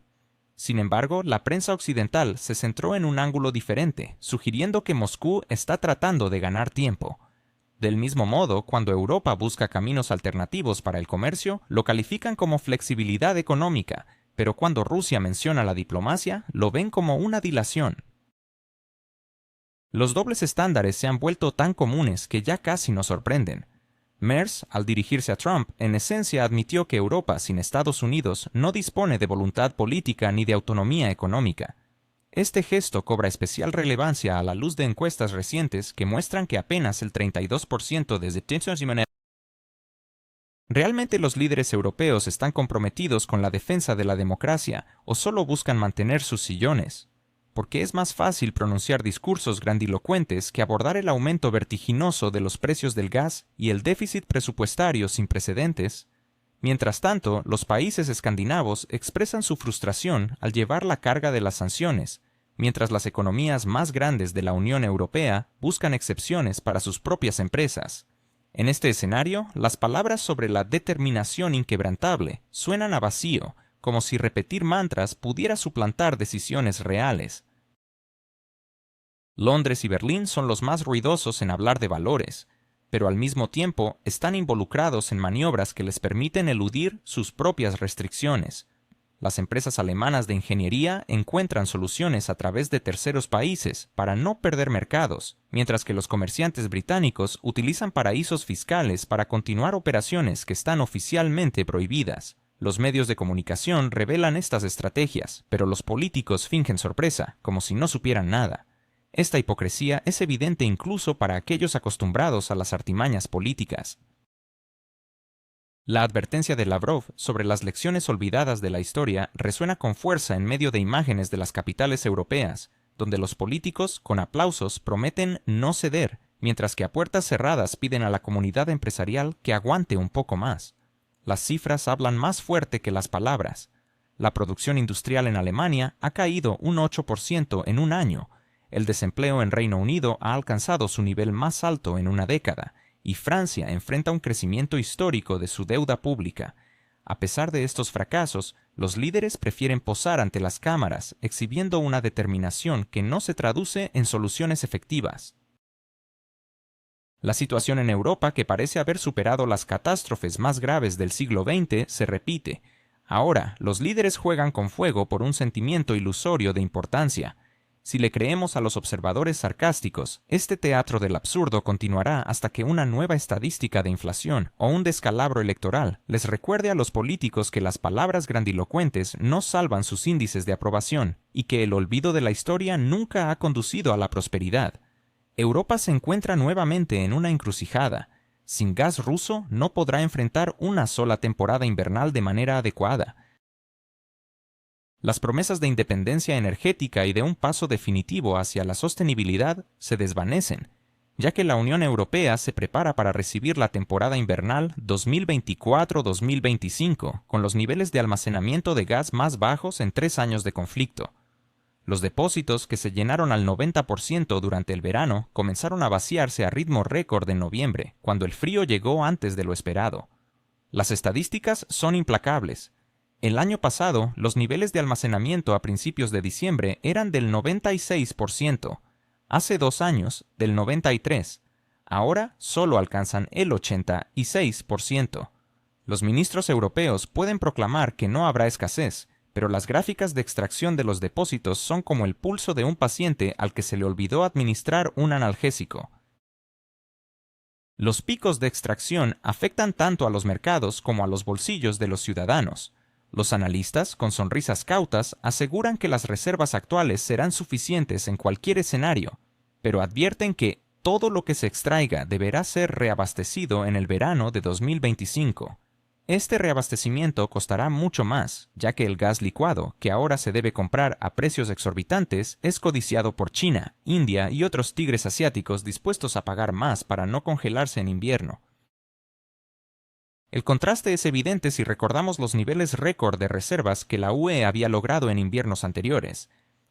Sin embargo, la prensa occidental se centró en un ángulo diferente, sugiriendo que Moscú está tratando de ganar tiempo. Del mismo modo, cuando Europa busca caminos alternativos para el comercio, lo califican como flexibilidad económica, pero cuando Rusia menciona la diplomacia, lo ven como una dilación. Los dobles estándares se han vuelto tan comunes que ya casi nos sorprenden. Merz, al dirigirse a Trump, en esencia admitió que Europa sin Estados Unidos no dispone de voluntad política ni de autonomía económica. Este gesto cobra especial relevancia a la luz de encuestas recientes que muestran que apenas el 32% desde ¿Realmente los líderes europeos están comprometidos con la defensa de la democracia o solo buscan mantener sus sillones? Porque es más fácil pronunciar discursos grandilocuentes que abordar el aumento vertiginoso de los precios del gas y el déficit presupuestario sin precedentes. Mientras tanto, los países escandinavos expresan su frustración al llevar la carga de las sanciones, mientras las economías más grandes de la Unión Europea buscan excepciones para sus propias empresas. En este escenario, las palabras sobre la determinación inquebrantable suenan a vacío, como si repetir mantras pudiera suplantar decisiones reales. Londres y Berlín son los más ruidosos en hablar de valores, pero al mismo tiempo están involucrados en maniobras que les permiten eludir sus propias restricciones. Las empresas alemanas de ingeniería encuentran soluciones a través de terceros países para no perder mercados, mientras que los comerciantes británicos utilizan paraísos fiscales para continuar operaciones que están oficialmente prohibidas. Los medios de comunicación revelan estas estrategias, pero los políticos fingen sorpresa, como si no supieran nada. Esta hipocresía es evidente incluso para aquellos acostumbrados a las artimañas políticas. La advertencia de Lavrov sobre las lecciones olvidadas de la historia resuena con fuerza en medio de imágenes de las capitales europeas, donde los políticos, con aplausos, prometen no ceder, mientras que a puertas cerradas piden a la comunidad empresarial que aguante un poco más. Las cifras hablan más fuerte que las palabras. La producción industrial en Alemania ha caído un 8% en un año, el desempleo en Reino Unido ha alcanzado su nivel más alto en una década, y Francia enfrenta un crecimiento histórico de su deuda pública. A pesar de estos fracasos, los líderes prefieren posar ante las cámaras, exhibiendo una determinación que no se traduce en soluciones efectivas. La situación en Europa, que parece haber superado las catástrofes más graves del siglo XX, se repite. Ahora, los líderes juegan con fuego por un sentimiento ilusorio de importancia. Si le creemos a los observadores sarcásticos, este teatro del absurdo continuará hasta que una nueva estadística de inflación o un descalabro electoral les recuerde a los políticos que las palabras grandilocuentes no salvan sus índices de aprobación y que el olvido de la historia nunca ha conducido a la prosperidad. Europa se encuentra nuevamente en una encrucijada. Sin gas ruso no podrá enfrentar una sola temporada invernal de manera adecuada. Las promesas de independencia energética y de un paso definitivo hacia la sostenibilidad se desvanecen, ya que la Unión Europea se prepara para recibir la temporada invernal 2024-2025, con los niveles de almacenamiento de gas más bajos en 3 años de conflicto. Los depósitos, que se llenaron al 90% durante el verano, comenzaron a vaciarse a ritmo récord en noviembre, cuando el frío llegó antes de lo esperado. Las estadísticas son implacables. El año pasado, los niveles de almacenamiento a principios de diciembre eran del 96%, hace 2 años del 93%, ahora solo alcanzan el 86%. Los ministros europeos pueden proclamar que no habrá escasez, pero las gráficas de extracción de los depósitos son como el pulso de un paciente al que se le olvidó administrar un analgésico. Los picos de extracción afectan tanto a los mercados como a los bolsillos de los ciudadanos. Los analistas, con sonrisas cautas, aseguran que las reservas actuales serán suficientes en cualquier escenario, pero advierten que todo lo que se extraiga deberá ser reabastecido en el verano de 2025. Este reabastecimiento costará mucho más, ya que el gas licuado, que ahora se debe comprar a precios exorbitantes, es codiciado por China, India y otros tigres asiáticos dispuestos a pagar más para no congelarse en invierno. El contraste es evidente si recordamos los niveles récord de reservas que la UE había logrado en inviernos anteriores,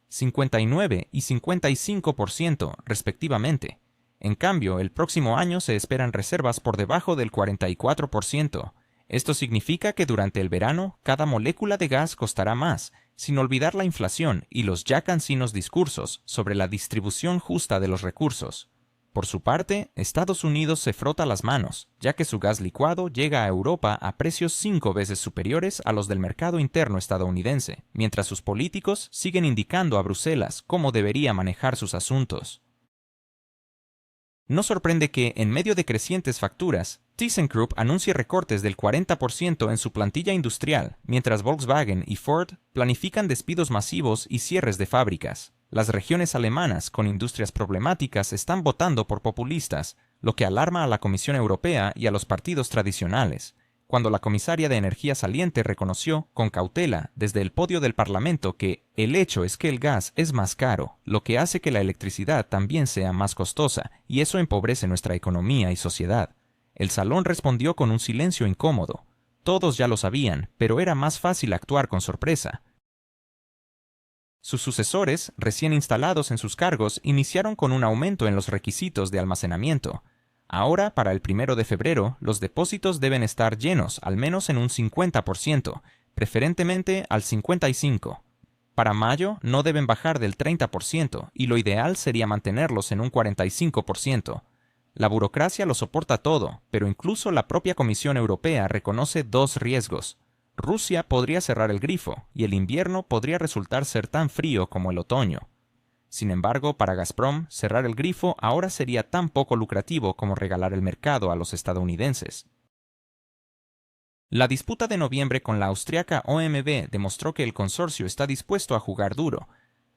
59 y 55% respectivamente. En cambio, el próximo año se esperan reservas por debajo del 44%. Esto significa que durante el verano, cada molécula de gas costará más, sin olvidar la inflación y los ya cansinos discursos sobre la distribución justa de los recursos. Por su parte, Estados Unidos se frota las manos, ya que su gas licuado llega a Europa a precios 5 veces superiores a los del mercado interno estadounidense, mientras sus políticos siguen indicando a Bruselas cómo debería manejar sus asuntos. No sorprende que, en medio de crecientes facturas, ThyssenKrupp anuncie recortes del 40% en su plantilla industrial, mientras Volkswagen y Ford planifican despidos masivos y cierres de fábricas. Las regiones alemanas con industrias problemáticas están votando por populistas, lo que alarma a la Comisión Europea y a los partidos tradicionales, cuando la comisaria de Energía saliente reconoció, con cautela, desde el podio del Parlamento que el hecho es que el gas es más caro, lo que hace que la electricidad también sea más costosa, y eso empobrece nuestra economía y sociedad. El salón respondió con un silencio incómodo. Todos ya lo sabían, pero era más fácil actuar con sorpresa. Sus sucesores, recién instalados en sus cargos, iniciaron con un aumento en los requisitos de almacenamiento. Ahora, para el 1 de febrero, los depósitos deben estar llenos al menos en un 50%, preferentemente al 55%. Para mayo, no deben bajar del 30% y lo ideal sería mantenerlos en un 45%. La burocracia lo soporta todo, pero incluso la propia Comisión Europea reconoce dos riesgos. Rusia podría cerrar el grifo y el invierno podría resultar ser tan frío como el otoño. Sin embargo, para Gazprom, cerrar el grifo ahora sería tan poco lucrativo como regalar el mercado a los estadounidenses. La disputa de noviembre con la austriaca OMV demostró que el consorcio está dispuesto a jugar duro.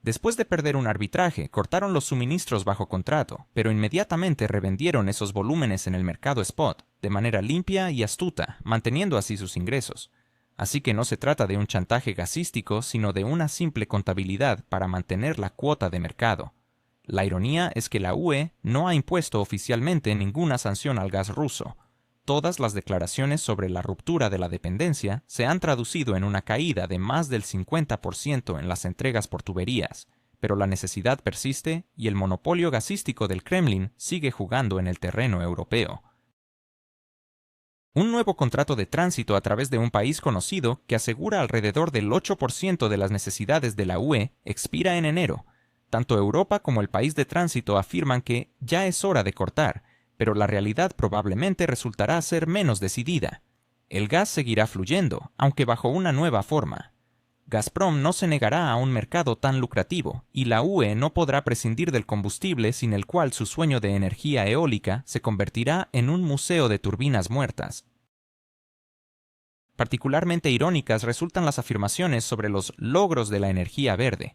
Después de perder un arbitraje, cortaron los suministros bajo contrato, pero inmediatamente revendieron esos volúmenes en el mercado spot, de manera limpia y astuta, manteniendo así sus ingresos. Así que no se trata de un chantaje gasístico, sino de una simple contabilidad para mantener la cuota de mercado. La ironía es que la UE no ha impuesto oficialmente ninguna sanción al gas ruso. Todas las declaraciones sobre la ruptura de la dependencia se han traducido en una caída de más del 50% en las entregas por tuberías, pero la necesidad persiste y el monopolio gasístico del Kremlin sigue jugando en el terreno europeo. Un nuevo contrato de tránsito a través de un país conocido que asegura alrededor del 8% de las necesidades de la UE expira en enero. Tanto Europa como el país de tránsito afirman que ya es hora de cortar, pero la realidad probablemente resultará ser menos decidida. El gas seguirá fluyendo, aunque bajo una nueva forma. Gazprom no se negará a un mercado tan lucrativo, y la UE no podrá prescindir del combustible sin el cual su sueño de energía eólica se convertirá en un museo de turbinas muertas. Particularmente irónicas resultan las afirmaciones sobre los logros de la energía verde.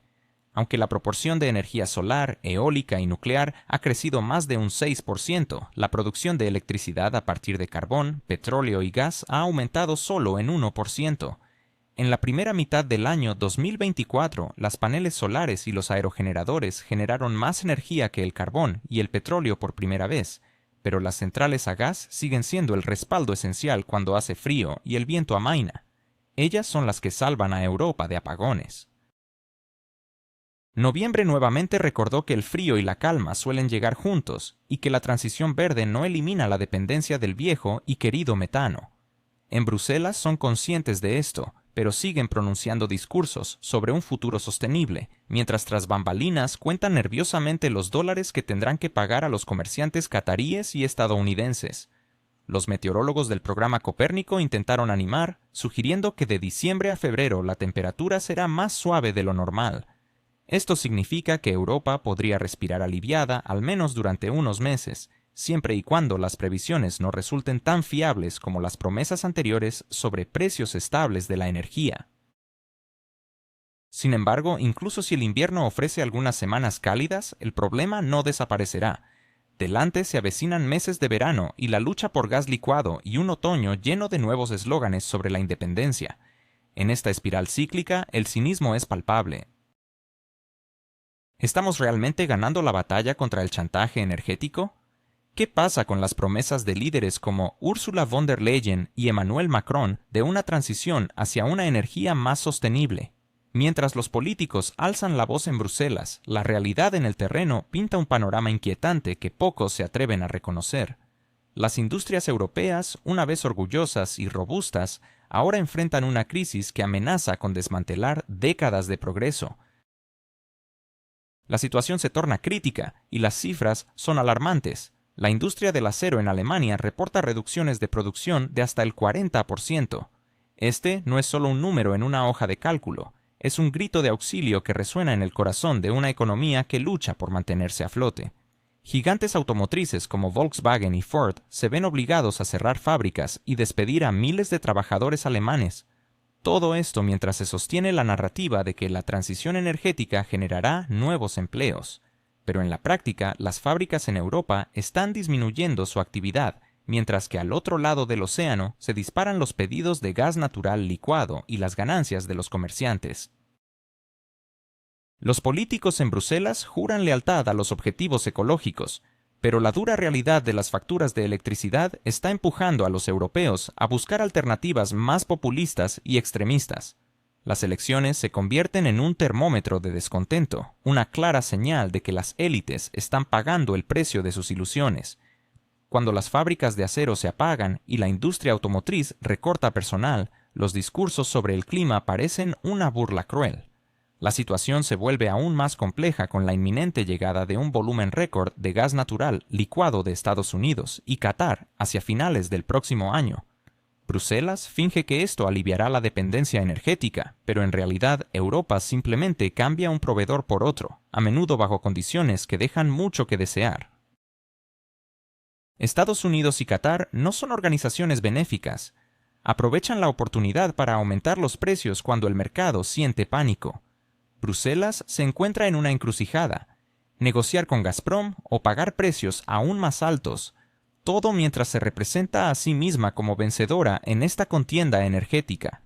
Aunque la proporción de energía solar, eólica y nuclear ha crecido más de un 6%, la producción de electricidad a partir de carbón, petróleo y gas ha aumentado solo en 1%. En la primera mitad del año 2024, las paneles solares y los aerogeneradores generaron más energía que el carbón y el petróleo por primera vez, pero las centrales a gas siguen siendo el respaldo esencial cuando hace frío y el viento amaina. Ellas son las que salvan a Europa de apagones. Noviembre nuevamente recordó que el frío y la calma suelen llegar juntos y que la transición verde no elimina la dependencia del viejo y querido metano. En Bruselas son conscientes de esto, pero siguen pronunciando discursos sobre un futuro sostenible, mientras tras bambalinas cuentan nerviosamente los dólares que tendrán que pagar a los comerciantes cataríes y estadounidenses. Los meteorólogos del programa Copérnico intentaron animar, sugiriendo que de diciembre a febrero la temperatura será más suave de lo normal. Esto significa que Europa podría respirar aliviada al menos durante unos meses, siempre y cuando las previsiones no resulten tan fiables como las promesas anteriores sobre precios estables de la energía. Sin embargo, incluso si el invierno ofrece algunas semanas cálidas, el problema no desaparecerá. Delante se avecinan meses de verano y la lucha por gas licuado y un otoño lleno de nuevos eslóganes sobre la independencia. En esta espiral cíclica, el cinismo es palpable. ¿Estamos realmente ganando la batalla contra el chantaje energético? ¿Qué pasa con las promesas de líderes como Ursula von der Leyen y Emmanuel Macron de una transición hacia una energía más sostenible? Mientras los políticos alzan la voz en Bruselas, la realidad en el terreno pinta un panorama inquietante que pocos se atreven a reconocer. Las industrias europeas, una vez orgullosas y robustas, ahora enfrentan una crisis que amenaza con desmantelar décadas de progreso. La situación se torna crítica y las cifras son alarmantes. La industria del acero en Alemania reporta reducciones de producción de hasta el 40%. Este no es solo un número en una hoja de cálculo, es un grito de auxilio que resuena en el corazón de una economía que lucha por mantenerse a flote. Gigantes automotrices como Volkswagen y Ford se ven obligados a cerrar fábricas y despedir a miles de trabajadores alemanes. Todo esto mientras se sostiene la narrativa de que la transición energética generará nuevos empleos. Pero en la práctica, las fábricas en Europa están disminuyendo su actividad, mientras que al otro lado del océano se disparan los pedidos de gas natural licuado y las ganancias de los comerciantes. Los políticos en Bruselas juran lealtad a los objetivos ecológicos, pero la dura realidad de las facturas de electricidad está empujando a los europeos a buscar alternativas más populistas y extremistas. Las elecciones se convierten en un termómetro de descontento, una clara señal de que las élites están pagando el precio de sus ilusiones. Cuando las fábricas de acero se apagan y la industria automotriz recorta personal, los discursos sobre el clima parecen una burla cruel. La situación se vuelve aún más compleja con la inminente llegada de un volumen récord de gas natural licuado de Estados Unidos y Qatar hacia finales del próximo año. Bruselas finge que esto aliviará la dependencia energética, pero en realidad Europa simplemente cambia un proveedor por otro, a menudo bajo condiciones que dejan mucho que desear. Estados Unidos y Qatar no son organizaciones benéficas. Aprovechan la oportunidad para aumentar los precios cuando el mercado siente pánico. Bruselas se encuentra en una encrucijada: negociar con Gazprom o pagar precios aún más altos, todo mientras se representa a sí misma como vencedora en esta contienda energética.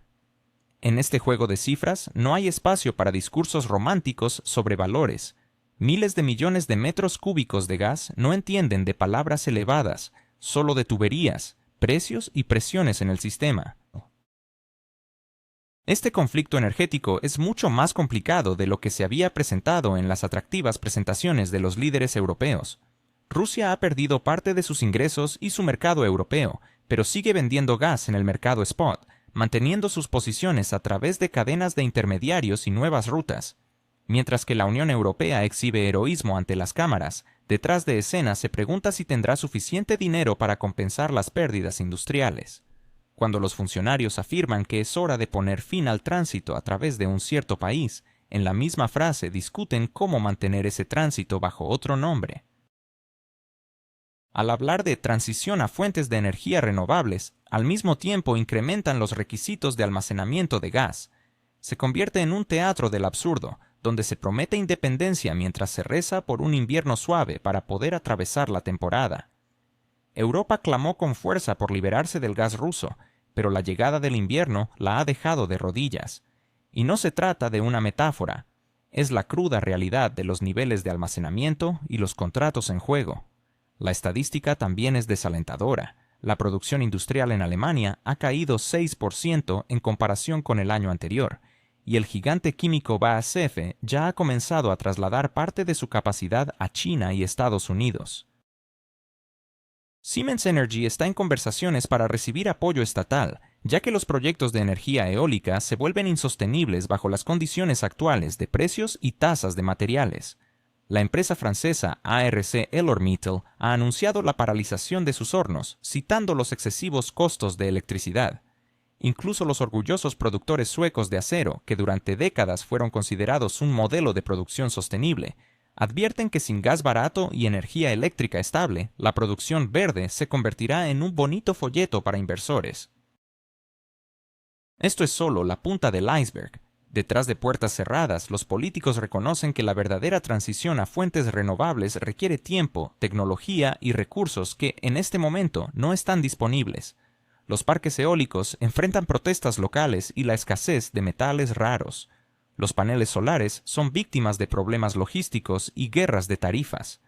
En este juego de cifras no hay espacio para discursos románticos sobre valores. Miles de millones de metros cúbicos de gas no entienden de palabras elevadas, solo de tuberías, precios y presiones en el sistema. Este conflicto energético es mucho más complicado de lo que se había presentado en las atractivas presentaciones de los líderes europeos. Rusia ha perdido parte de sus ingresos y su mercado europeo, pero sigue vendiendo gas en el mercado spot, manteniendo sus posiciones a través de cadenas de intermediarios y nuevas rutas. Mientras que la Unión Europea exhibe heroísmo ante las cámaras, detrás de escena se pregunta si tendrá suficiente dinero para compensar las pérdidas industriales. Cuando los funcionarios afirman que es hora de poner fin al tránsito a través de un cierto país, en la misma frase discuten cómo mantener ese tránsito bajo otro nombre. Al hablar de transición a fuentes de energía renovables, al mismo tiempo incrementan los requisitos de almacenamiento de gas. Se convierte en un teatro del absurdo, donde se promete independencia mientras se reza por un invierno suave para poder atravesar la temporada. Europa clamó con fuerza por liberarse del gas ruso, pero la llegada del invierno la ha dejado de rodillas. Y no se trata de una metáfora, es la cruda realidad de los niveles de almacenamiento y los contratos en juego. La estadística también es desalentadora. La producción industrial en Alemania ha caído 6% en comparación con el año anterior, y el gigante químico BASF ya ha comenzado a trasladar parte de su capacidad a China y Estados Unidos. Siemens Energy está en conversaciones para recibir apoyo estatal, ya que los proyectos de energía eólica se vuelven insostenibles bajo las condiciones actuales de precios y tasas de materiales. La empresa francesa ArcelorMittal ha anunciado la paralización de sus hornos, citando los excesivos costos de electricidad. Incluso los orgullosos productores suecos de acero, que durante décadas fueron considerados un modelo de producción sostenible, advierten que sin gas barato y energía eléctrica estable, la producción verde se convertirá en un bonito folleto para inversores. Esto es solo la punta del iceberg. Detrás de puertas cerradas, los políticos reconocen que la verdadera transición a fuentes renovables requiere tiempo, tecnología y recursos que, en este momento, no están disponibles. Los parques eólicos enfrentan protestas locales y la escasez de metales raros. Los paneles solares son víctimas de problemas logísticos y guerras de tarifas.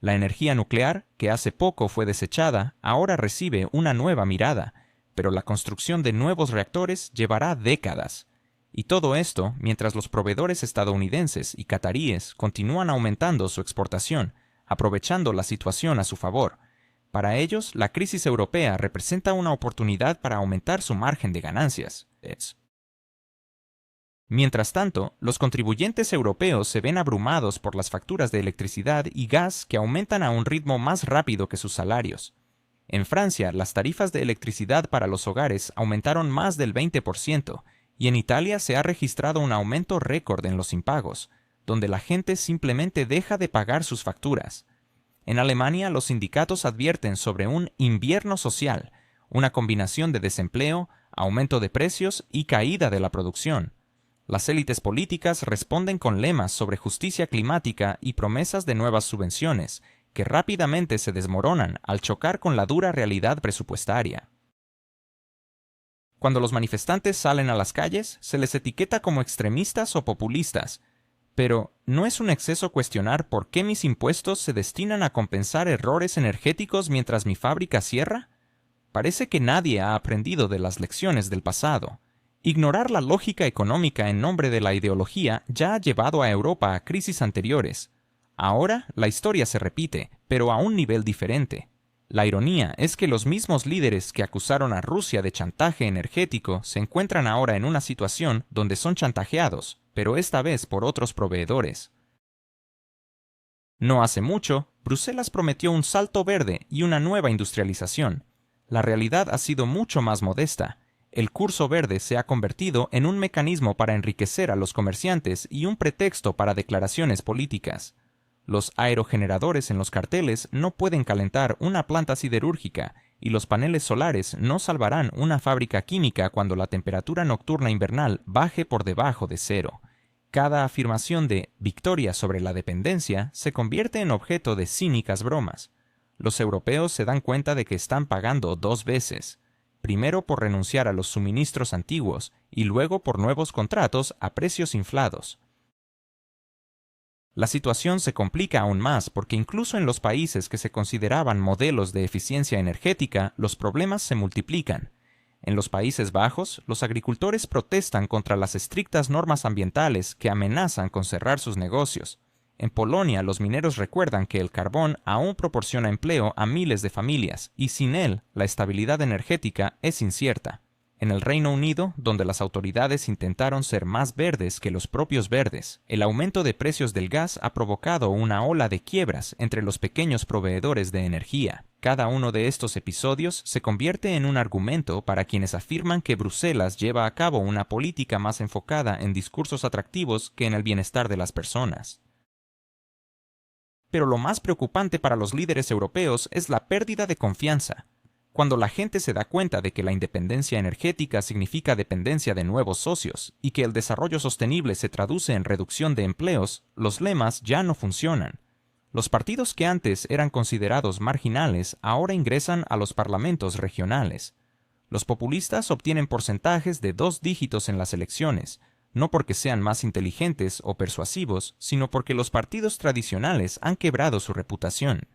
La energía nuclear, que hace poco fue desechada, ahora recibe una nueva mirada, pero la construcción de nuevos reactores llevará décadas. Y todo esto mientras los proveedores estadounidenses y cataríes continúan aumentando su exportación, aprovechando la situación a su favor. Para ellos, la crisis europea representa una oportunidad para aumentar su margen de ganancias. Mientras tanto, los contribuyentes europeos se ven abrumados por las facturas de electricidad y gas que aumentan a un ritmo más rápido que sus salarios. En Francia, las tarifas de electricidad para los hogares aumentaron más del 20%, y en Italia se ha registrado un aumento récord en los impagos, donde la gente simplemente deja de pagar sus facturas. En Alemania, los sindicatos advierten sobre un invierno social, una combinación de desempleo, aumento de precios y caída de la producción. Las élites políticas responden con lemas sobre justicia climática y promesas de nuevas subvenciones, que rápidamente se desmoronan al chocar con la dura realidad presupuestaria. Cuando los manifestantes salen a las calles, se les etiqueta como extremistas o populistas. Pero, ¿no es un exceso cuestionar por qué mis impuestos se destinan a compensar errores energéticos mientras mi fábrica cierra? Parece que nadie ha aprendido de las lecciones del pasado. Ignorar la lógica económica en nombre de la ideología ya ha llevado a Europa a crisis anteriores. Ahora la historia se repite, pero a un nivel diferente. La ironía es que los mismos líderes que acusaron a Rusia de chantaje energético se encuentran ahora en una situación donde son chantajeados, pero esta vez por otros proveedores. No hace mucho, Bruselas prometió un salto verde y una nueva industrialización. La realidad ha sido mucho más modesta. El curso verde se ha convertido en un mecanismo para enriquecer a los comerciantes y un pretexto para declaraciones políticas. Los aerogeneradores en los carteles no pueden calentar una planta siderúrgica y los paneles solares no salvarán una fábrica química cuando la temperatura nocturna invernal baje por debajo de cero. Cada afirmación de victoria sobre la dependencia se convierte en objeto de cínicas bromas. Los europeos se dan cuenta de que están pagando dos veces. Primero por renunciar a los suministros antiguos y luego por nuevos contratos a precios inflados. La situación se complica aún más porque incluso en los países que se consideraban modelos de eficiencia energética, los problemas se multiplican. En los Países Bajos, los agricultores protestan contra las estrictas normas ambientales que amenazan con cerrar sus negocios. En Polonia, los mineros recuerdan que el carbón aún proporciona empleo a miles de familias, y sin él, la estabilidad energética es incierta. En el Reino Unido, donde las autoridades intentaron ser más verdes que los propios verdes, el aumento de precios del gas ha provocado una ola de quiebras entre los pequeños proveedores de energía. Cada uno de estos episodios se convierte en un argumento para quienes afirman que Bruselas lleva a cabo una política más enfocada en discursos atractivos que en el bienestar de las personas. Pero lo más preocupante para los líderes europeos es la pérdida de confianza. Cuando la gente se da cuenta de que la independencia energética significa dependencia de nuevos socios y que el desarrollo sostenible se traduce en reducción de empleos, los lemas ya no funcionan. Los partidos que antes eran considerados marginales ahora ingresan a los parlamentos regionales. Los populistas obtienen porcentajes de 2 dígitos en las elecciones, no porque sean más inteligentes o persuasivos, sino porque los partidos tradicionales han quebrado su reputación.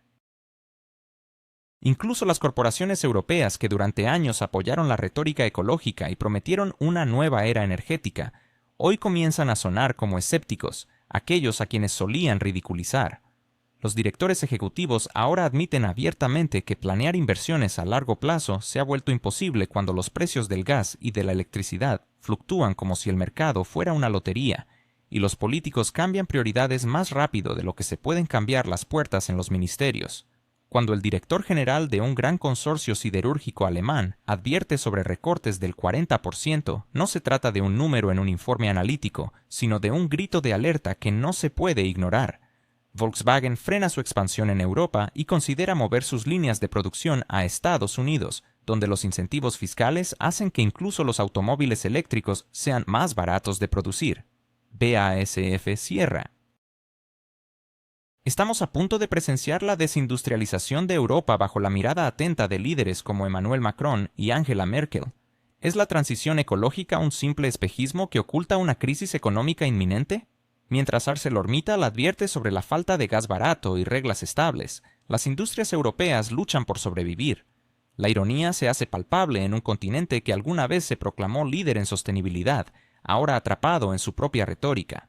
Incluso las corporaciones europeas que durante años apoyaron la retórica ecológica y prometieron una nueva era energética, hoy comienzan a sonar como escépticos, aquellos a quienes solían ridiculizar. Los directores ejecutivos ahora admiten abiertamente que planear inversiones a largo plazo se ha vuelto imposible cuando los precios del gas y de la electricidad fluctúan como si el mercado fuera una lotería, y los políticos cambian prioridades más rápido de lo que se pueden cambiar las puertas en los ministerios. Cuando el director general de un gran consorcio siderúrgico alemán advierte sobre recortes del 40%, no se trata de un número en un informe analítico, sino de un grito de alerta que no se puede ignorar. Volkswagen frena su expansión en Europa y considera mover sus líneas de producción a Estados Unidos, donde los incentivos fiscales hacen que incluso los automóviles eléctricos sean más baratos de producir. BASF cierra. Estamos a punto de presenciar la desindustrialización de Europa bajo la mirada atenta de líderes como Emmanuel Macron y Angela Merkel. ¿Es la transición ecológica un simple espejismo que oculta una crisis económica inminente? Mientras ArcelorMittal advierte sobre la falta de gas barato y reglas estables, las industrias europeas luchan por sobrevivir. La ironía se hace palpable en un continente que alguna vez se proclamó líder en sostenibilidad, ahora atrapado en su propia retórica.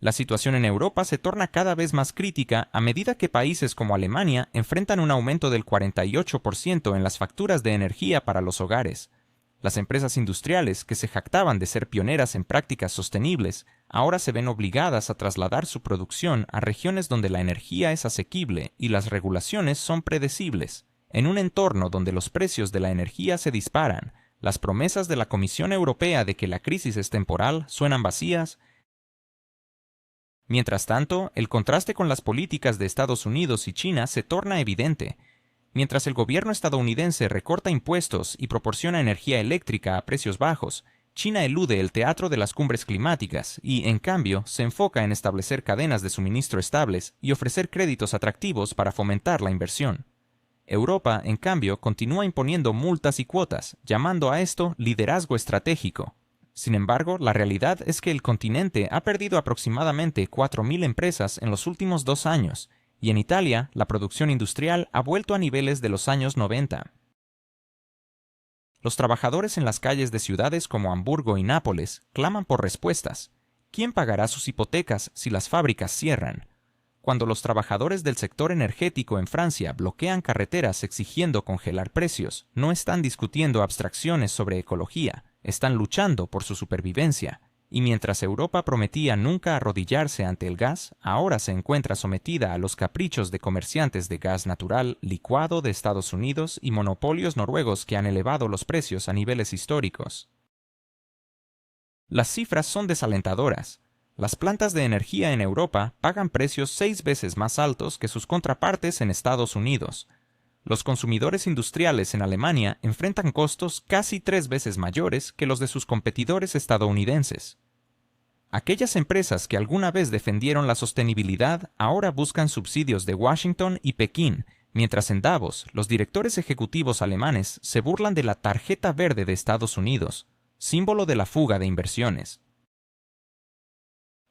La situación en Europa se torna cada vez más crítica a medida que países como Alemania enfrentan un aumento del 48% en las facturas de energía para los hogares. Las empresas industriales, que se jactaban de ser pioneras en prácticas sostenibles, ahora se ven obligadas a trasladar su producción a regiones donde la energía es asequible y las regulaciones son predecibles. En un entorno donde los precios de la energía se disparan, las promesas de la Comisión Europea de que la crisis es temporal suenan vacías. Mientras tanto, el contraste con las políticas de Estados Unidos y China se torna evidente. Mientras el gobierno estadounidense recorta impuestos y proporciona energía eléctrica a precios bajos, China elude el teatro de las cumbres climáticas y, en cambio, se enfoca en establecer cadenas de suministro estables y ofrecer créditos atractivos para fomentar la inversión. Europa, en cambio, continúa imponiendo multas y cuotas, llamando a esto liderazgo estratégico. Sin embargo, la realidad es que el continente ha perdido aproximadamente 4.000 empresas en los últimos 2 años, y en Italia la producción industrial ha vuelto a niveles de los años 90. Los trabajadores en las calles de ciudades como Hamburgo y Nápoles claman por respuestas. ¿Quién pagará sus hipotecas si las fábricas cierran? Cuando los trabajadores del sector energético en Francia bloquean carreteras exigiendo congelar precios, no están discutiendo abstracciones sobre ecología, están luchando por su supervivencia. Y mientras Europa prometía nunca arrodillarse ante el gas, ahora se encuentra sometida a los caprichos de comerciantes de gas natural licuado de Estados Unidos y monopolios noruegos que han elevado los precios a niveles históricos. Las cifras son desalentadoras. Las plantas de energía en Europa pagan precios 6 veces más altos que sus contrapartes en Estados Unidos. Los consumidores industriales en Alemania enfrentan costos casi 3 veces mayores que los de sus competidores estadounidenses. Aquellas empresas que alguna vez defendieron la sostenibilidad ahora buscan subsidios de Washington y Pekín, mientras en Davos los directores ejecutivos alemanes se burlan de la tarjeta verde de Estados Unidos, símbolo de la fuga de inversiones.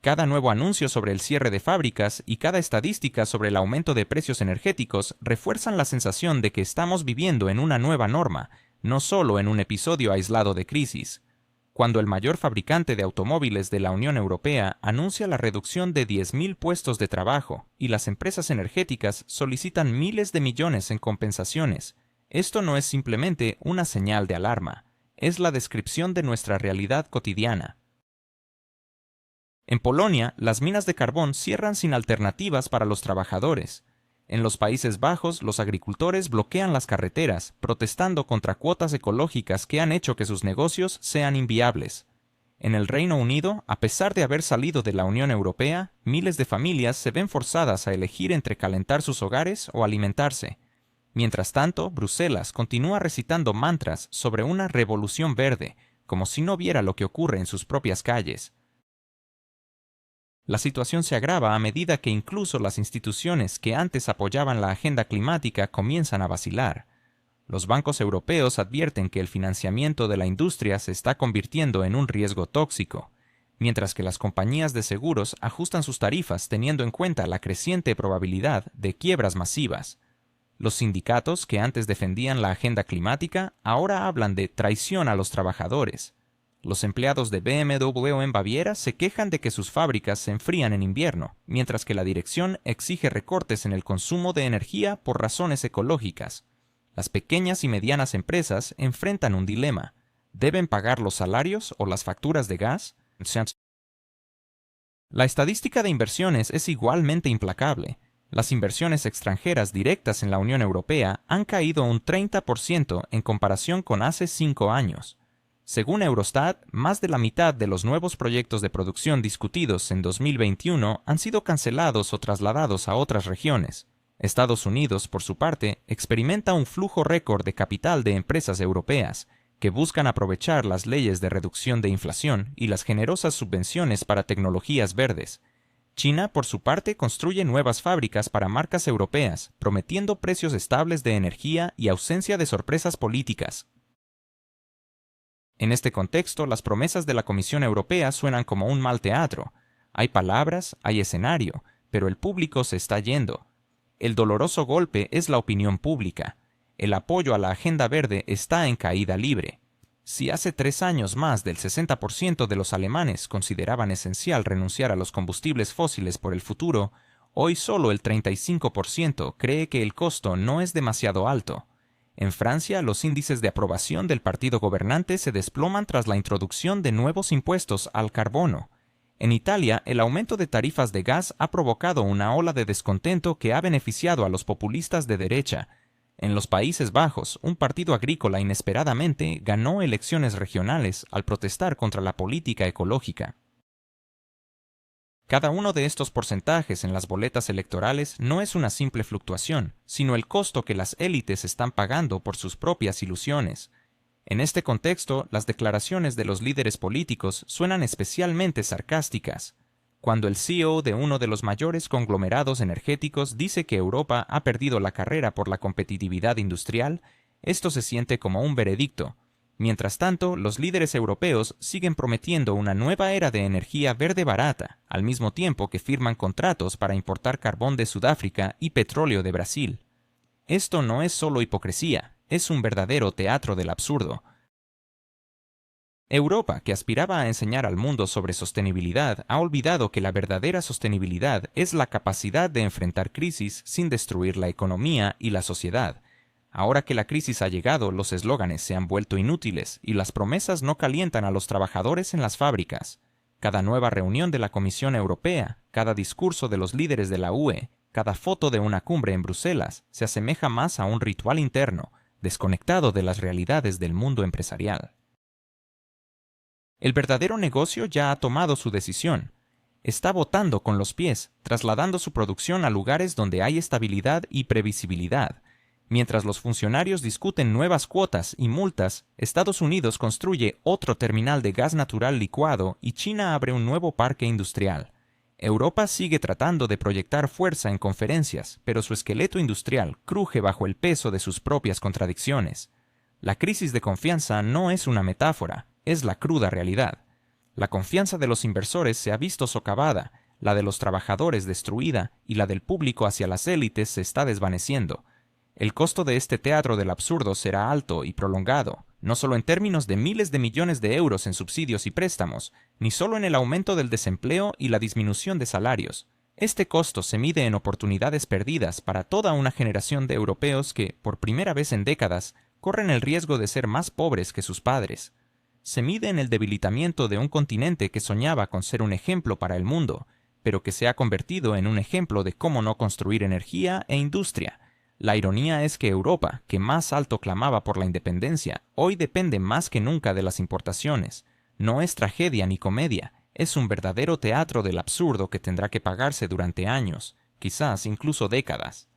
Cada nuevo anuncio sobre el cierre de fábricas y cada estadística sobre el aumento de precios energéticos refuerzan la sensación de que estamos viviendo en una nueva norma, no solo en un episodio aislado de crisis. Cuando el mayor fabricante de automóviles de la Unión Europea anuncia la reducción de 10.000 puestos de trabajo y las empresas energéticas solicitan miles de millones en compensaciones, esto no es simplemente una señal de alarma, es la descripción de nuestra realidad cotidiana. En Polonia, las minas de carbón cierran sin alternativas para los trabajadores. En los Países Bajos, los agricultores bloquean las carreteras, protestando contra cuotas ecológicas que han hecho que sus negocios sean inviables. En el Reino Unido, a pesar de haber salido de la Unión Europea, miles de familias se ven forzadas a elegir entre calentar sus hogares o alimentarse. Mientras tanto, Bruselas continúa recitando mantras sobre una revolución verde, como si no viera lo que ocurre en sus propias calles. La situación se agrava a medida que incluso las instituciones que antes apoyaban la agenda climática comienzan a vacilar. Los bancos europeos advierten que el financiamiento de la industria se está convirtiendo en un riesgo tóxico, mientras que las compañías de seguros ajustan sus tarifas teniendo en cuenta la creciente probabilidad de quiebras masivas. Los sindicatos que antes defendían la agenda climática ahora hablan de traición a los trabajadores. Los empleados de BMW en Baviera se quejan de que sus fábricas se enfrían en invierno, mientras que la dirección exige recortes en el consumo de energía por razones ecológicas. Las pequeñas y medianas empresas enfrentan un dilema. ¿Deben pagar los salarios o las facturas de gas? La estadística de inversiones es igualmente implacable. Las inversiones extranjeras directas en la Unión Europea han caído un 30% en comparación con hace 5 años. Según Eurostat, más de la mitad de los nuevos proyectos de producción discutidos en 2021 han sido cancelados o trasladados a otras regiones. Estados Unidos, por su parte, experimenta un flujo récord de capital de empresas europeas, que buscan aprovechar las leyes de reducción de inflación y las generosas subvenciones para tecnologías verdes. China, por su parte, construye nuevas fábricas para marcas europeas, prometiendo precios estables de energía y ausencia de sorpresas políticas. En este contexto, las promesas de la Comisión Europea suenan como un mal teatro. Hay palabras, hay escenario, pero el público se está yendo. El doloroso golpe es la opinión pública. El apoyo a la Agenda Verde está en caída libre. Si hace 3 años más del 60% de los alemanes consideraban esencial renunciar a los combustibles fósiles por el futuro, hoy solo el 35% cree que el costo no es demasiado alto. En Francia, los índices de aprobación del partido gobernante se desploman tras la introducción de nuevos impuestos al carbono. En Italia, el aumento de tarifas de gas ha provocado una ola de descontento que ha beneficiado a los populistas de derecha. En los Países Bajos, un partido agrícola inesperadamente ganó elecciones regionales al protestar contra la política ecológica. Cada uno de estos porcentajes en las boletas electorales no es una simple fluctuación, sino el costo que las élites están pagando por sus propias ilusiones. En este contexto, las declaraciones de los líderes políticos suenan especialmente sarcásticas. Cuando el CEO de uno de los mayores conglomerados energéticos dice que Europa ha perdido la carrera por la competitividad industrial, esto se siente como un veredicto. Mientras tanto, los líderes europeos siguen prometiendo una nueva era de energía verde barata, al mismo tiempo que firman contratos para importar carbón de Sudáfrica y petróleo de Brasil. Esto no es solo hipocresía, es un verdadero teatro del absurdo. Europa, que aspiraba a enseñar al mundo sobre sostenibilidad, ha olvidado que la verdadera sostenibilidad es la capacidad de enfrentar crisis sin destruir la economía y la sociedad. Ahora que la crisis ha llegado, los eslóganes se han vuelto inútiles y las promesas no calientan a los trabajadores en las fábricas. Cada nueva reunión de la Comisión Europea, cada discurso de los líderes de la UE, cada foto de una cumbre en Bruselas se asemeja más a un ritual interno, desconectado de las realidades del mundo empresarial. El verdadero negocio ya ha tomado su decisión. Está votando con los pies, trasladando su producción a lugares donde hay estabilidad y previsibilidad. Mientras los funcionarios discuten nuevas cuotas y multas, Estados Unidos construye otro terminal de gas natural licuado y China abre un nuevo parque industrial. Europa sigue tratando de proyectar fuerza en conferencias, pero su esqueleto industrial cruje bajo el peso de sus propias contradicciones. La crisis de confianza no es una metáfora, es la cruda realidad. La confianza de los inversores se ha visto socavada, la de los trabajadores destruida y la del público hacia las élites se está desvaneciendo. El costo de este teatro del absurdo será alto y prolongado, no solo en términos de miles de millones de euros en subsidios y préstamos, ni solo en el aumento del desempleo y la disminución de salarios. Este costo se mide en oportunidades perdidas para toda una generación de europeos que, por primera vez en décadas, corren el riesgo de ser más pobres que sus padres. Se mide en el debilitamiento de un continente que soñaba con ser un ejemplo para el mundo, pero que se ha convertido en un ejemplo de cómo no construir energía e industria. La ironía es que Europa, que más alto clamaba por la independencia, hoy depende más que nunca de las importaciones. No es tragedia ni comedia, es un verdadero teatro del absurdo que tendrá que pagarse durante años, quizás incluso décadas.